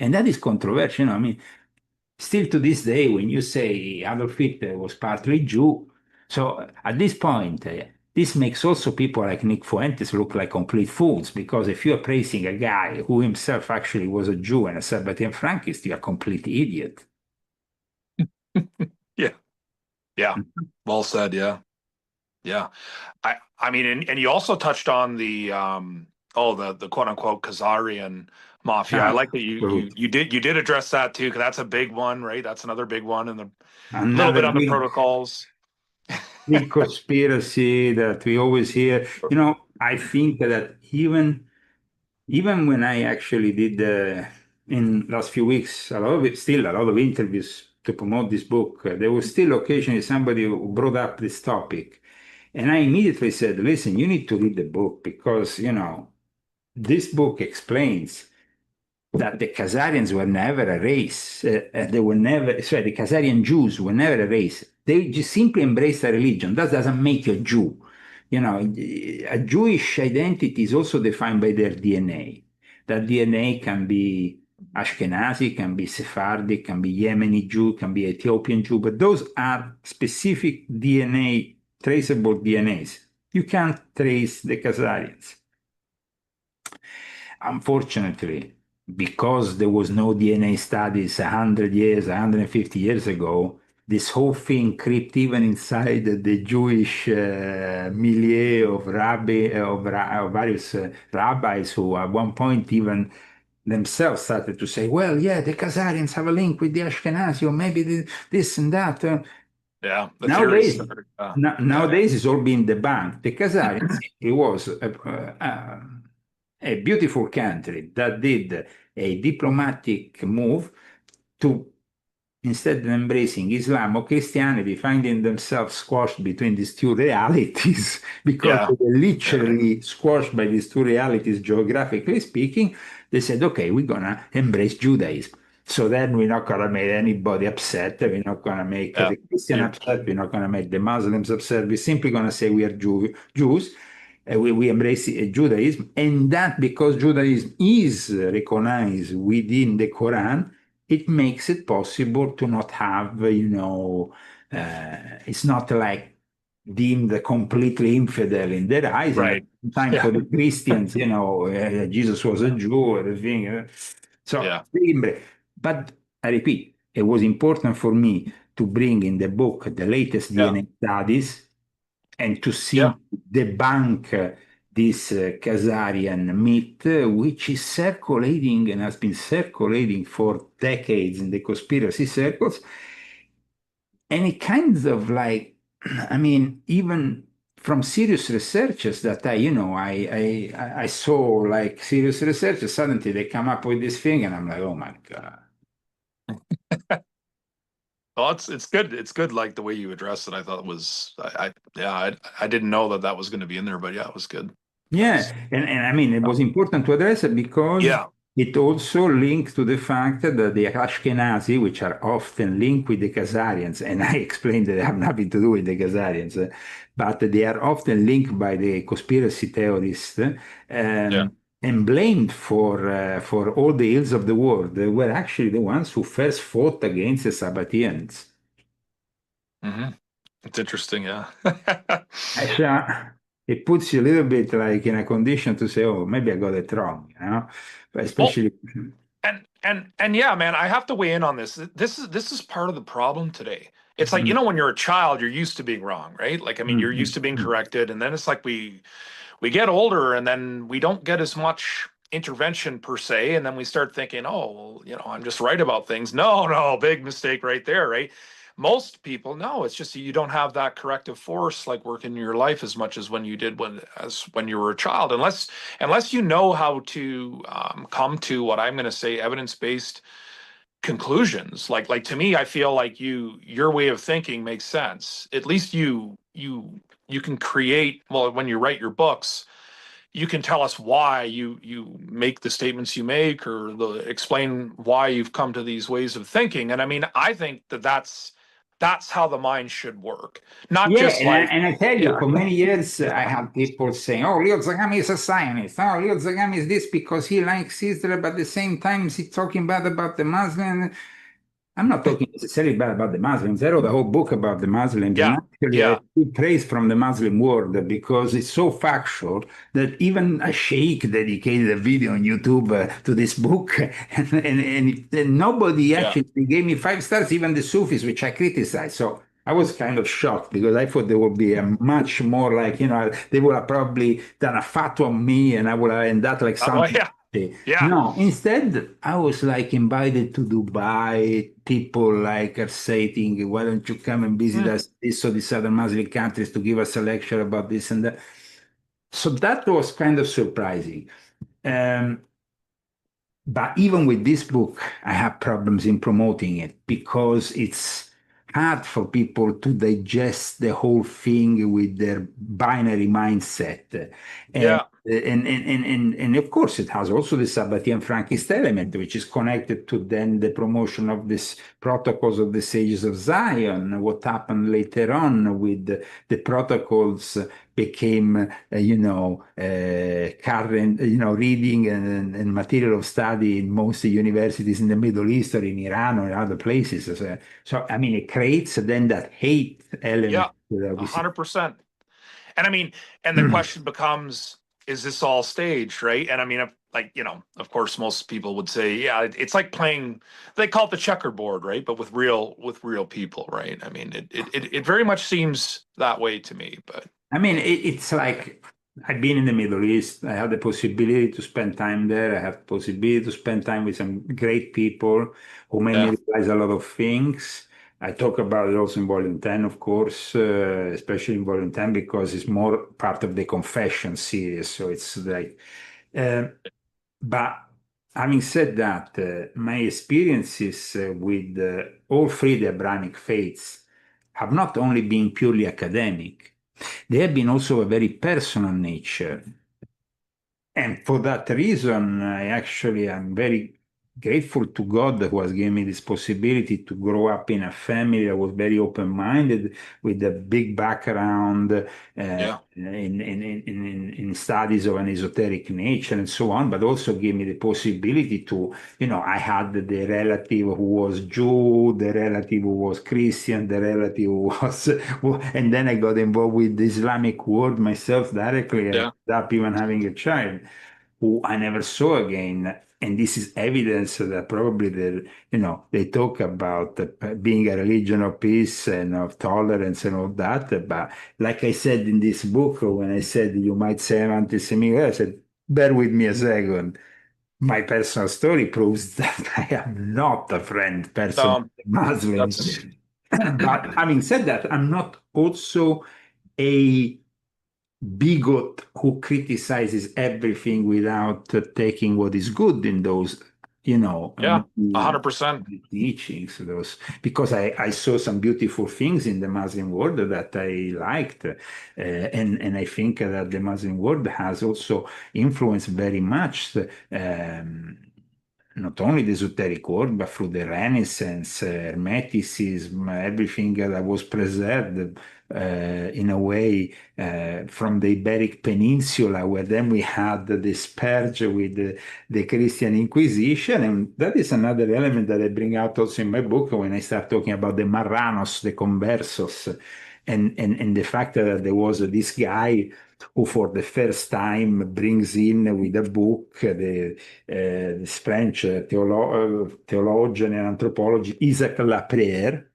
And that is controversial. I mean, still to this day, when you say Adolf Hitler was partly Jew, so at this point, this makes also people like Nick Fuentes look like complete fools because if you're praising a guy who himself actually was a Jew and a Sabbatean Frankist, you're a complete idiot. Yeah. Yeah. Well said. Yeah. Yeah. I mean, and you also touched on the quote unquote Khazarian mafia. I Ah, like that you did address that too, because that's a big one, right? That's another big one, and a little another bit on the big protocols. big conspiracy that we always hear. I think that even when I actually did in last few weeks a lot of interviews to promote this book, there was still occasionally somebody who brought up this topic. And I immediately said, listen, you need to read the book because, this book explains that the Khazarians were never a race. They were never, sorry, the Khazarian Jews were never a race. They just simply embraced a religion. That doesn't make you a Jew. A Jewish identity is also defined by their DNA. That DNA can be Ashkenazi, can be Sephardic, can be Yemeni Jew, can be Ethiopian Jew, but those are specific DNA, traceable DNAs. You can't trace the Khazarians. Unfortunately, because there was no DNA studies 100 years, 150 years ago, this whole thing crept even inside the Jewish milieu of of various rabbis who at one point even themselves started to say, well, yeah, the Khazarians have a link with the Ashkenazi, or maybe this and that. Yeah, the theories Nowadays, started. Yeah, nowadays it's all been debunked. The Khazarians, it was a beautiful country that did a diplomatic move to, instead of embracing Islam or Christianity, finding themselves squashed between these two realities because yeah, they were yeah, literally squashed by these two realities, geographically speaking. They said, okay, we're going to embrace Judaism. So then we're not going to make anybody upset. We're not going to make yeah. the Christian You- upset. We're not going to make the Muslims upset. We're simply going to say we are Jews. We embrace Judaism. And that because Judaism is recognized within the Quran, it makes it possible to not have, it's not like deemed completely infidel in their eyes. And at right. the time Yeah, for the Christians, Jesus was a Jew, everything. So, yeah, but I repeat, it was important for me to bring in the book the latest yeah, DNA studies and to yeah. simply debunk this Khazarian myth, which is circulating and has been circulating for decades in the conspiracy circles. And it kind of like, I mean, even from serious researchers that I saw like serious researchers, suddenly they come up with this thing, and I'm like, oh my God. Well, it's good. It's good. Like the way you addressed it, I thought it was. Yeah, I didn't know that that was going to be in there, but yeah, it was good. That Yeah, was. and I mean, it was important to address it because Yeah. it also links to the fact that the Ashkenazi, which are often linked with the Khazarians, and I explained that they have nothing to do with the Khazarians, but they are often linked by the conspiracy theorists Yeah. and blamed for all the ills of the world. They were actually the ones who first fought against the Sabbateans. Hmm. It's interesting. Yeah. Actually, it puts you a little bit like in a condition to say, oh, maybe I got it wrong, But Well, especially, and yeah, man, I have to weigh in on this. This is part of the problem today. It's like, mm, when you're a child, you're used to being wrong, right? Like, I mean, mm, you're used mm, to being mm. corrected, and then it's like we get older and then we don't get as much intervention per se, and then we start thinking, oh, well, I'm just right about things. No, no, big mistake right there, right? Most people, no, it's just you don't have that corrective force like working in your life as much as when you did when you were a child, unless you know how to come to what I'm going to say evidence-based conclusions. Like to me, I feel like your way of thinking makes sense. At least you can create, well, when you write your books, you can tell us why you make the statements you make, or explain why you've come to these ways of thinking. And I mean, I think that's how the mind should work, not Yeah, just like, and I tell you, yeah, for many years, I had people saying, oh, Leo Zagami is a Zionist. Oh, Leo Zagami is this because he likes Israel, but at the same time, he's talking bad about the Muslims. I'm not talking necessarily bad about the Muslims. I wrote a whole book about the Muslims, and yeah, actually, I yeah. took praise from the Muslim world because it's so factual that even a sheikh dedicated a video on YouTube to this book, and nobody Yeah. actually gave me 5 stars, even the Sufis, which I criticized. So I was kind of shocked because I thought there would be a much more like, they would have probably done a fatwa on me and I would have ended up like Well, something. yeah, yeah. No, instead, I was like invited to Dubai. People like are saying, why don't you come and visit Mm, us, this or this other Muslim countries to give us a lecture about this and that. So that was kind of surprising. Um, but even with this book, I have problems in promoting it because hard for people to digest the whole thing with their binary mindset. And Yeah. and of course, it has also the Sabbatian Frankist element, which is connected to then the promotion of this protocols of the Sages of Zion. What happened later on with the protocols became, current, reading and material of study in most universities in the Middle East or in Iran or in other places. So, I mean, it creates then that hate element Yeah. that A we see. 100%. And I mean, and the question becomes, is this all staged, right? And I mean, if, like, of course, most people would say, yeah, it's like playing, they call it the checkerboard, right? But with real people, right? I mean, it very much seems that way to me, but I mean, it's like I've been in the Middle East. I had the possibility to spend time there. I have the possibility to spend time with some great people who made me yeah, realize a lot of things. I talk about it also in Volume 10, of course, especially in Volume 10 because it's more part of the confession series. So it's like, uh, but having said that, my experiences with all three the Abrahamic faiths have not only been purely academic, they have been also a very personal nature. And for that reason, I actually am very grateful to God who has given me this possibility to grow up in a family that was very open-minded with a big background yeah, in studies of an esoteric nature and so on, but also gave me the possibility to, I had the relative who was Jew, the relative who was Christian, the relative who was, and then I got involved with the Islamic world myself directly and yeah, ended up even having a child who I never saw again. And this is evidence that probably they talk about being a religion of peace and of tolerance and all that. But like I said in this book, when I said you might say I'm anti-Semitic, I said, bear with me a second. My personal story proves that I am not a friend person of no, the Muslims. that's But having said that, I'm not also a bigot who criticizes everything without taking what is good in those, yeah, 100%. teachings, those because I saw some beautiful things in the Muslim world that I liked, and I think that the Muslim world has also influenced very much. Not only the esoteric world, but through the Renaissance, Hermeticism, everything that was preserved in a way from the Iberic Peninsula, where then we had the scourge with the Christian Inquisition. And that is another element that I bring out also in my book when I start talking about the Marranos, the Conversos, and the fact that there was this guy who for the first time brings in with a book this French theologian and anthropologist Isaac Laprère,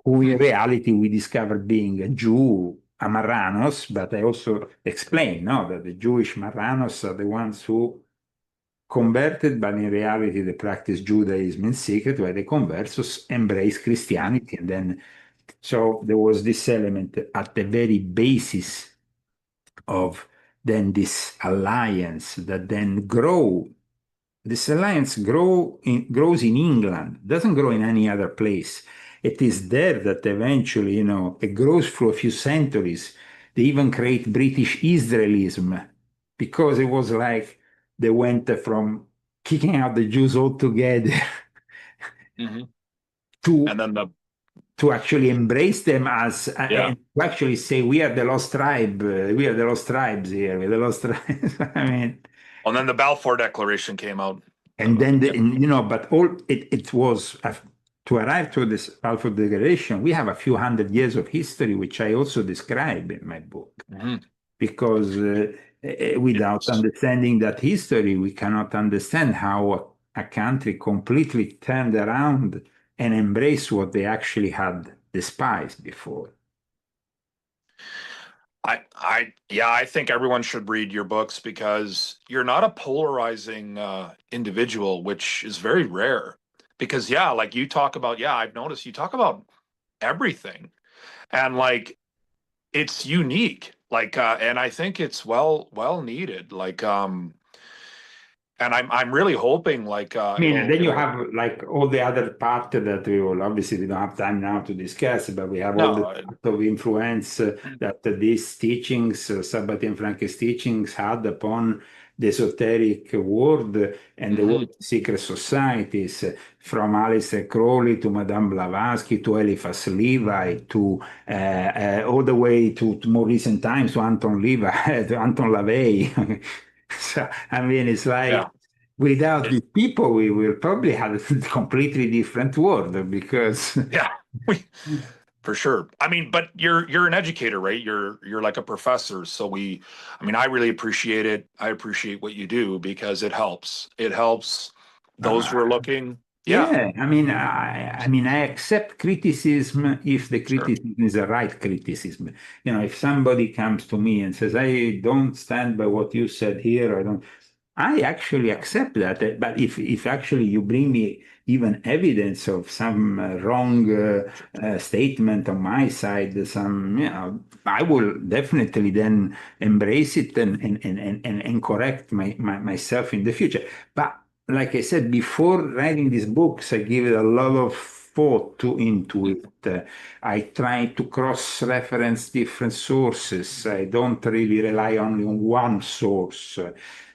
who in reality we discover being a Jew, a Marranos, but I also explain no, that the Jewish Marranos are the ones who converted, but in reality they practice Judaism in secret, while the conversos embrace Christianity. And then, so there was this element at the very basis of then this alliance that then grow. This alliance grows in England, doesn't grow in any other place. It is there that eventually, it grows through a few centuries. They even create British Israelism because it was like they went from kicking out the Jews altogether Hmm. to And then to actually embrace them as yeah, and to actually say we are the lost tribe, we are the lost tribes here, we're the lost tribes. I mean, and then the Balfour Declaration came out. and then, Yeah. but all it was to arrive to this Balfour Declaration, we have a few hundred years of history, which I also describe in my book, Hmm. because without Yes. understanding that history, we cannot understand how a country completely turned around and embraced what they actually had despised before. Yeah, I think everyone should read your books because you're not a polarizing individual, which is very rare. Because yeah, like you talk about, yeah, I've noticed you talk about everything, and like it's unique. Like, and I think it's well needed. Like, and I'm really hoping like I mean, and then you it'll have like all the other part that we will obviously we don't have time now to discuss, but we have all the no part of influence that these teachings, Sabbath Frank's teachings, had upon the esoteric world and the hmm world of secret societies, from Aleister Crowley to Madame Blavatsky to Eliphas Levi to all the way to more recent times to Anton Levi, to Anton LaVey. So, I mean, it's like yeah without it, these people, we will probably have a completely different world because yeah we for sure. I mean, but you're an educator, right? You're like a professor. So I mean, I really appreciate it. I appreciate what you do because it helps. It helps those uh, who are looking. Yeah, yeah, I mean, I accept criticism if the sure. criticism is the right criticism. You know, if somebody comes to me and says, "I don't stand by what you said here," I don't. I actually accept that. But if actually you bring me even evidence of some wrong statement on my side, some, you know, I will definitely then embrace it and correct myself in the future. But like I said, before writing these books, I give it a lot of into Mhm. it. I try to cross-reference different sources. I don't really rely only on one source.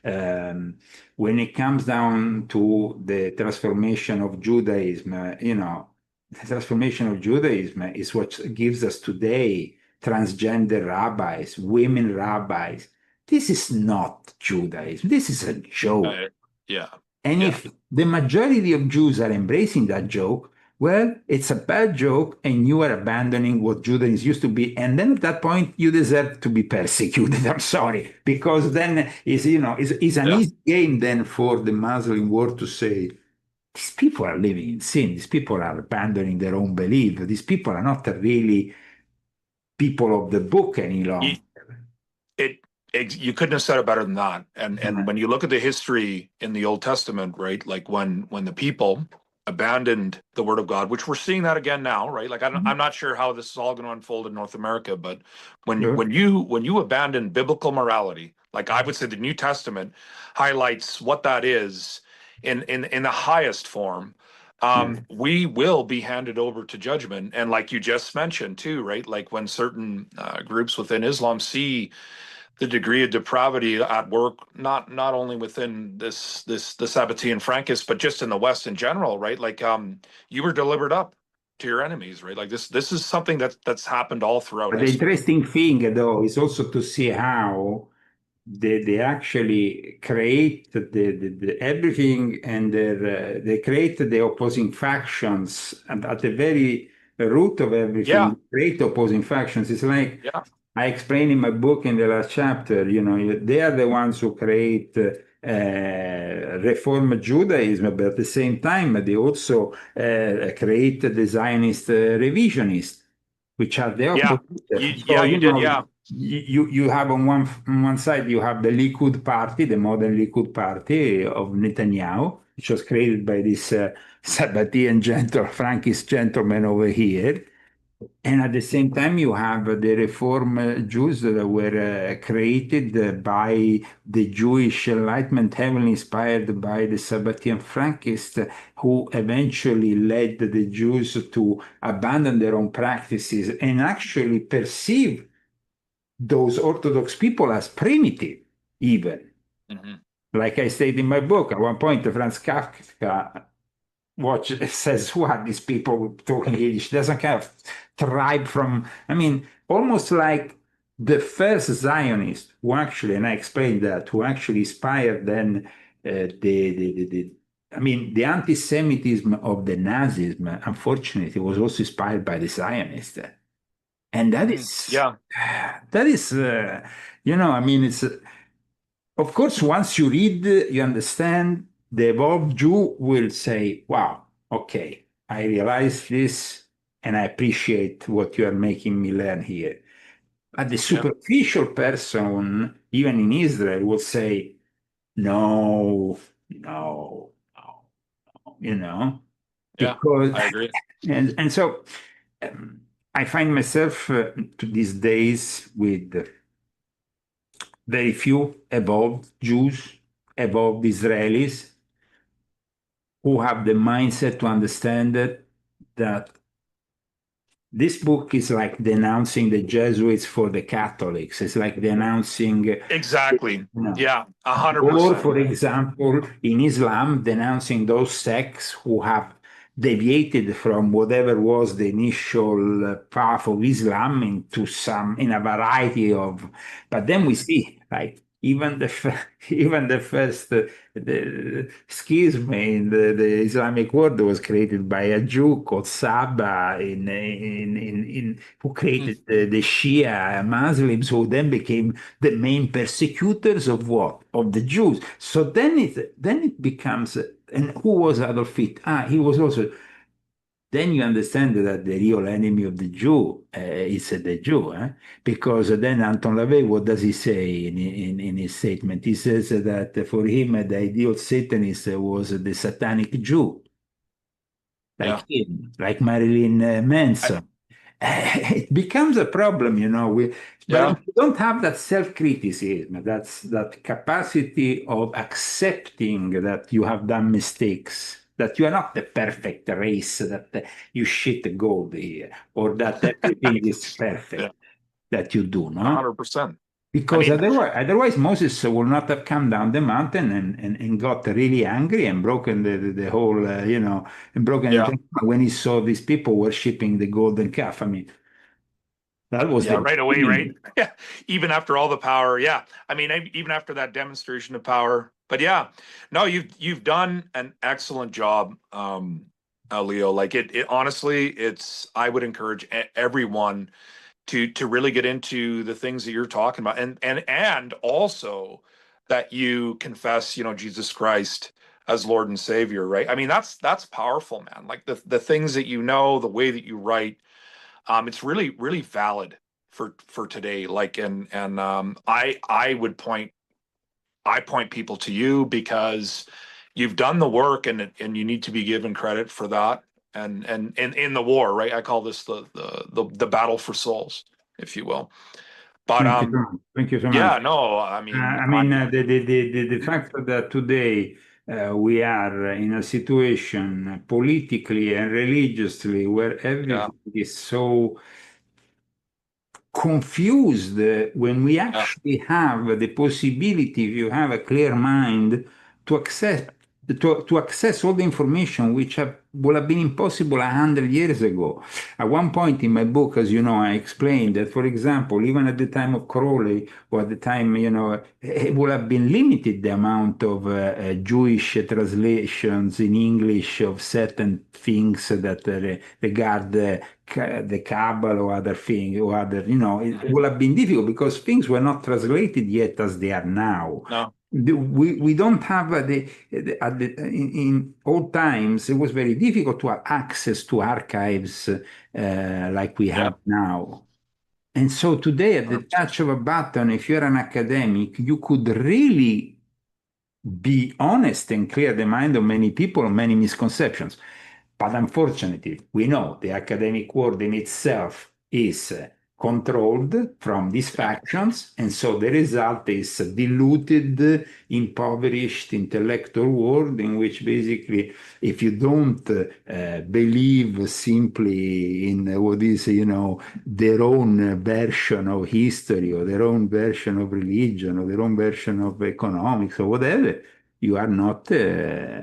When it comes down to the transformation of Judaism, you know, the transformation of Judaism is what gives us today transgender rabbis, women rabbis. This is not Judaism. This is a joke. Uh, yeah, And yeah, if the majority of Jews are embracing that joke, well, it's a bad joke, and you are abandoning what Judaism used to be. And then at that point, you deserve to be persecuted. I'm sorry, because then is an yeah. easy game then for the Muslim world to say these people are living in sin. These people are abandoning their own belief. These people are not really people of the book any longer. It, it, you couldn't have said it better than that. And when you look at the history in the Old Testament, right, like when the people abandoned the Word of God, which we're seeing that again now, right? Like I'm not sure how this is all going to unfold in North America, but Sure. when you abandon biblical morality, like I would say the New Testament highlights what that is in the highest form. Yeah. We will be handed over to judgment, and like you just mentioned too, right? Like when certain groups within Islam see the degree of depravity at work, not only within the Sabbatean Frankists, but just in the West in general, right? Like you were delivered up to your enemies, right? Like this is something that's happened all throughout But the history. interesting thing, though, is also to see how they actually create the everything and they create the opposing factions and at the very root of Yeah, everything create opposing factions. It's like yeah, I explain in my book in the last chapter, you know, they are the ones who create Reform Judaism, but at the same time, they also create the Zionist revisionists, which are the yeah. opposite. So, Yeah, you you did. know, Yeah, you have on one side, you have the Likud party, the modern Likud party of Netanyahu, which was created by this Sabbatean Frankist gentleman over here. And at the same time, you have the Reform Jews that were created by the Jewish Enlightenment, heavily inspired by the Sabbatean Frankists, who eventually led the Jews to abandon their own practices and actually perceive those Orthodox people as primitive, even. hmm Like I state in my book, at one point, Franz Kafka says, who are these people talking Yiddish? Doesn't kind of tribe from, I mean, almost like the first Zionist who actually, and I explained that, who actually inspired then I mean, the anti-Semitism of the Nazism, unfortunately, was also inspired by the Zionists. And yeah, that is, I mean, it's, of course, once you read, you understand, the evolved Jew will say, wow, okay, I realize this and I appreciate what you are making me learn here. But the yeah, superficial person, even in Israel, will say, no, no, no, you know, yeah. because, I agree. and so um, I find myself to these days with very few evolved Jews evolved Israelis who have the mindset to understand that this book is like denouncing the Jesuits for the Catholics. It's like denouncing, Exactly. Yeah, or, 100%. for example, in Islam, denouncing those sects who have deviated from whatever was the initial path of Islam into in a variety of. But then we see, like, even even the first the schism in the Islamic world was created by a Jew called Saba who Mm. created the Shia Muslims who then became the main persecutors of what? Of the Jews. So then it becomes, and who was Adolf Hitler? He was also. Then you understand that the real enemy of the Jew is the Jew, because then Anton LaVey, what does he say in his statement? He says that for him, the ideal Satanist was the satanic Jew, like Yeah. him, like Marilyn I, Manson. It becomes a problem, but yeah. if you don't have that self-criticism, that capacity of accepting that you have done mistakes, that you are not the perfect race, that you shit gold here, or that everything is Yeah. perfect that you do, no? 100%. I Because mean, otherwise Moses will not have come down the mountain and got really angry and broken the whole, and broken the yeah. thing when he saw these people worshiping the golden calf. I mean, that was Yeah, the right away, right? beginning. Yeah. Even after all the power. Yeah. I mean, even after that demonstration of power. But yeah, no, you've done an excellent job, Leo. Like it honestly, I would encourage everyone to really get into the things that you're talking about, and also that you confess, Jesus Christ as Lord and Savior, right? I mean, that's powerful, man. Like the things that the way that you write, it's really really valid for today. Like, and I point people to you because you've done the work, and you need to be given credit for that. And in the war, right? I call this the battle for souls, if you will. But Thank you so much. Thank you so much. yeah, no, I mean, I mean, the fact that today we are in a situation politically and religiously where yeah, everything is so confused when we yeah, actually have the possibility, if you have a clear mind, to access all the information which would have been impossible 100 years ago. At one point in my book, as you know, I explained that, for example, even at the time of Crowley, or at the time, it would have been limited the amount of Jewish translations in English of certain things that regard the Kabbalah or other things, or other, it would have been difficult because things were not translated yet as they are now. no, We don't have in old times, it was very difficult to have access to archives like we yeah, have now. And so today, at the 100%. touch of a button, if you're an academic, you could really be honest and clear the mind of many people on many misconceptions. But unfortunately, we know the academic world in itself is controlled from these Yeah, factions, and so the result is a diluted, impoverished intellectual world in which basically, if you don't believe simply in what is, their own version of history or their own version of religion or their own version of economics or whatever, you are not. Uh,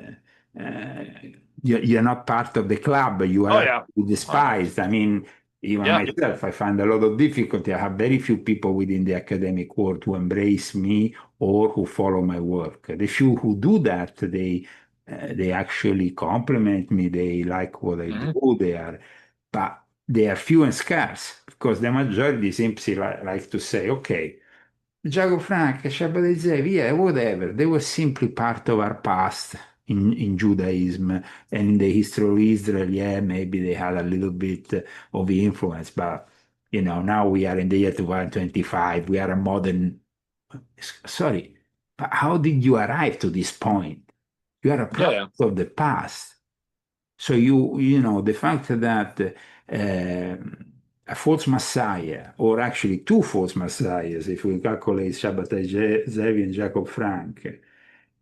you're not part of the club. You oh are yeah, uh, despised. I mean, even yeah, myself, I find a lot of difficulty. I have very few people within the academic world who embrace me or who follow my work. The few who do that, they actually compliment me. They like what I mhm, do. But they are few and scarce because the majority simply like to say, okay. Jacob Frank, Shabbat Zev, yeah, whatever. They were simply part of our past in Judaism and in the history of Israel. Yeah, maybe they had a little bit of influence, but now we are in the year 2025. We are a modern. Sorry, but how did you arrive to this point? You are a yeah, product yeah, of the past. So the fact that a false messiah, or actually two false messiahs, if we calculate Shabbatai Zevi and Jacob Frank,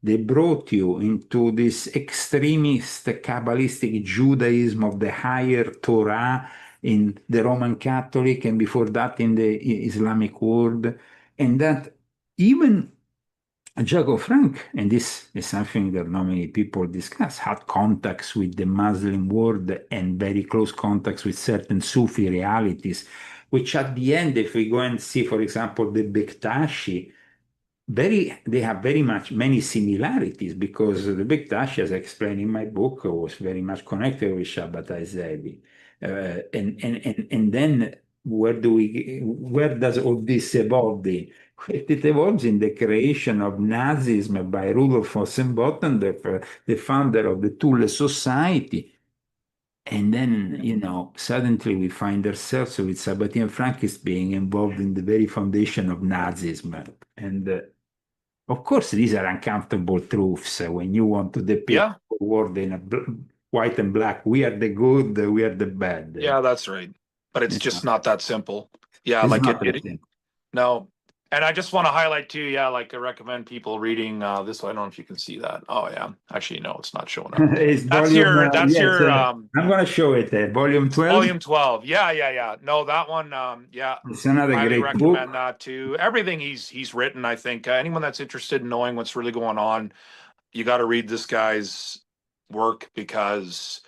they brought you into this extremist Kabbalistic Judaism of the higher Torah in the Roman Catholic and before that in the Islamic world, and that even Jacob Frank, and this is something that not many people discuss, had contacts with the Muslim world and very close contacts with certain Sufi realities, which at the end, if we go and see, for example, the Bektashi, they have very much many similarities because the Bektashi, as I explained in my book, was very much connected with Shabbatai Zevi. And then where does all this evolve in? It evolves in the creation of Nazism by Rudolf Hossenbotten, the founder of the Thule Society. And then, suddenly we find ourselves with Sabatier and Frankist being involved in the very foundation of Nazism. And of course, these are uncomfortable truths when you want to depict Yeah. the world in white and black. We are the good, we are the bad. Yeah, that's right. But it's just not that simple. Yeah, It's like not that simple. no. And I just want to highlight too, yeah, like I recommend people reading this. I don't know if you can see that. Oh yeah. Actually, no, it's not showing up. It's That's volume, that's yes, your I'm going to show it, volume 12. volume 12. Yeah, yeah, yeah. No, that one, yeah. It's another Highly great recommend book. that too. Everything he's written, I think anyone that's interested in knowing what's really going on, you got to read this guy's work because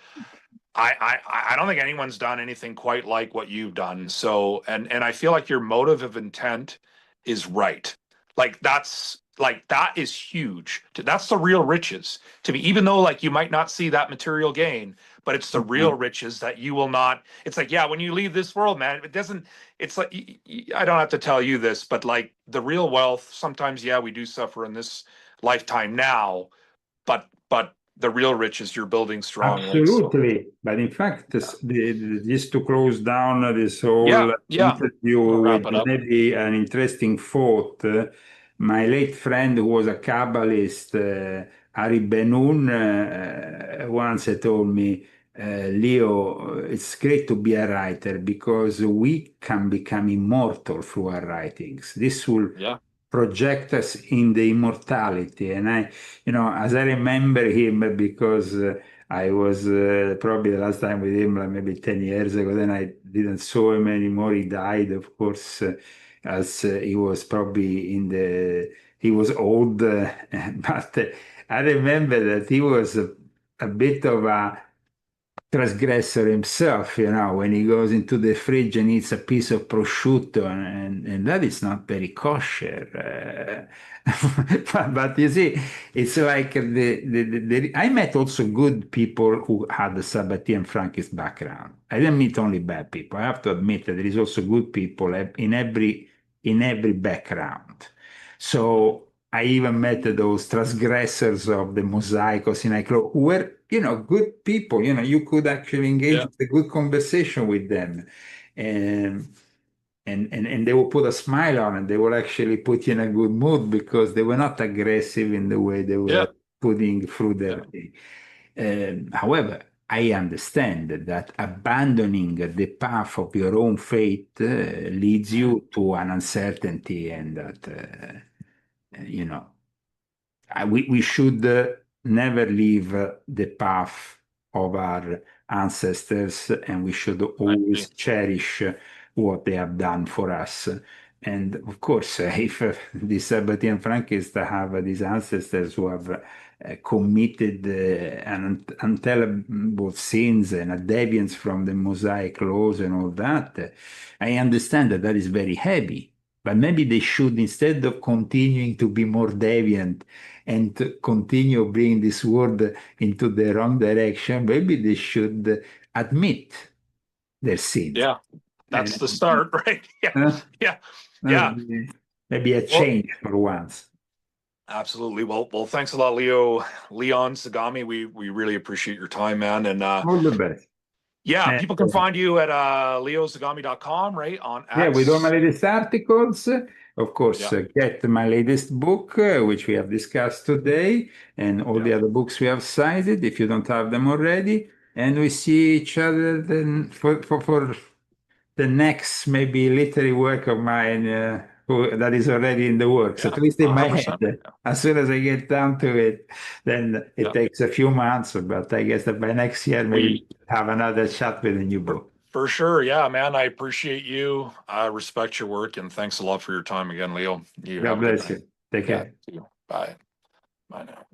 I don't think anyone's done anything quite like what you've done. So and I feel like your motive of intent is right. That is huge. That's the real riches to me, even though like you might not see that material gain, but it's the real riches that you will not. It's like, yeah, when you leave this world, man, it doesn't, it's like, I don't have to tell you this, but like the real wealth, sometimes, yeah, we do suffer in this lifetime now, but the real riches you're building strong, right? So Absolutely. But in fact, just to close down this whole yeah, interview we'll wrap with it up. maybe an interesting thought, my late friend who was a Kabbalist, Ari Benun, once told me, Leo, it's great to be a writer because we can become immortal through our writings. This will Yeah, project us in the immortality. And as I remember him, because I was probably the last time with him, like maybe 10 years ago, then I didn't saw him anymore. He died, of course, as he was probably he was old, but I remember that he was a bit of a transgressor himself, when he goes into the fridge and eats a piece of prosciutto, and that is not very kosher. But you see, it's like I met also good people who had the Sabbatean Frankist background. I didn't meet only bad people. I have to admit that there is also good people in every background. So I even met those transgressors of the Mosaic or Sinai Law who were, good people. You could actually engage yeah, in a good conversation with them. And, and they will put a smile on and they will actually put you in a good mood because they were not aggressive in the way they yeah, were putting through their yeah. thing. However, I understand that abandoning the path of your own faith leads you to an uncertainty and that, you know, we should never leave the path of our ancestors, and we should I always agree. cherish what they have done for us. And of course, if the Sabbatean Frankists have these ancestors who have committed an untellable sins and a deviance from the Mosaic laws and all that, I understand that that is very heavy. But maybe they should, instead of continuing to be more deviant and to continue bringing this world into the wrong direction, maybe they should admit their sins. Yeah, And that's the start, right? Yeah, uh, yeah, uh, yeah. maybe a Well, change for once. absolutely. Well, thanks a lot, Leon Sagami. We really appreciate your time, man. And All the best. yeah, And, people can find you at leosagami.com, right? On yeah, with all my X. latest articles, of course, Yeah, get my latest book, which we have discussed today, and all yeah. the other books we have cited, if you don't have them already. And we see each other then for the next maybe literary work of mine. that is already in the works, at Yeah, least in my 100%. head. As soon as I get down to it, then it Yeah. takes a few months, but I guess that by next year, maybe We have another shot with a new book. For sure. Yeah, man. I appreciate you. I respect your work, and thanks a lot for your time again, Leo. You God have a good bless night. you. Take Yeah, care. see you. Bye. Bye now.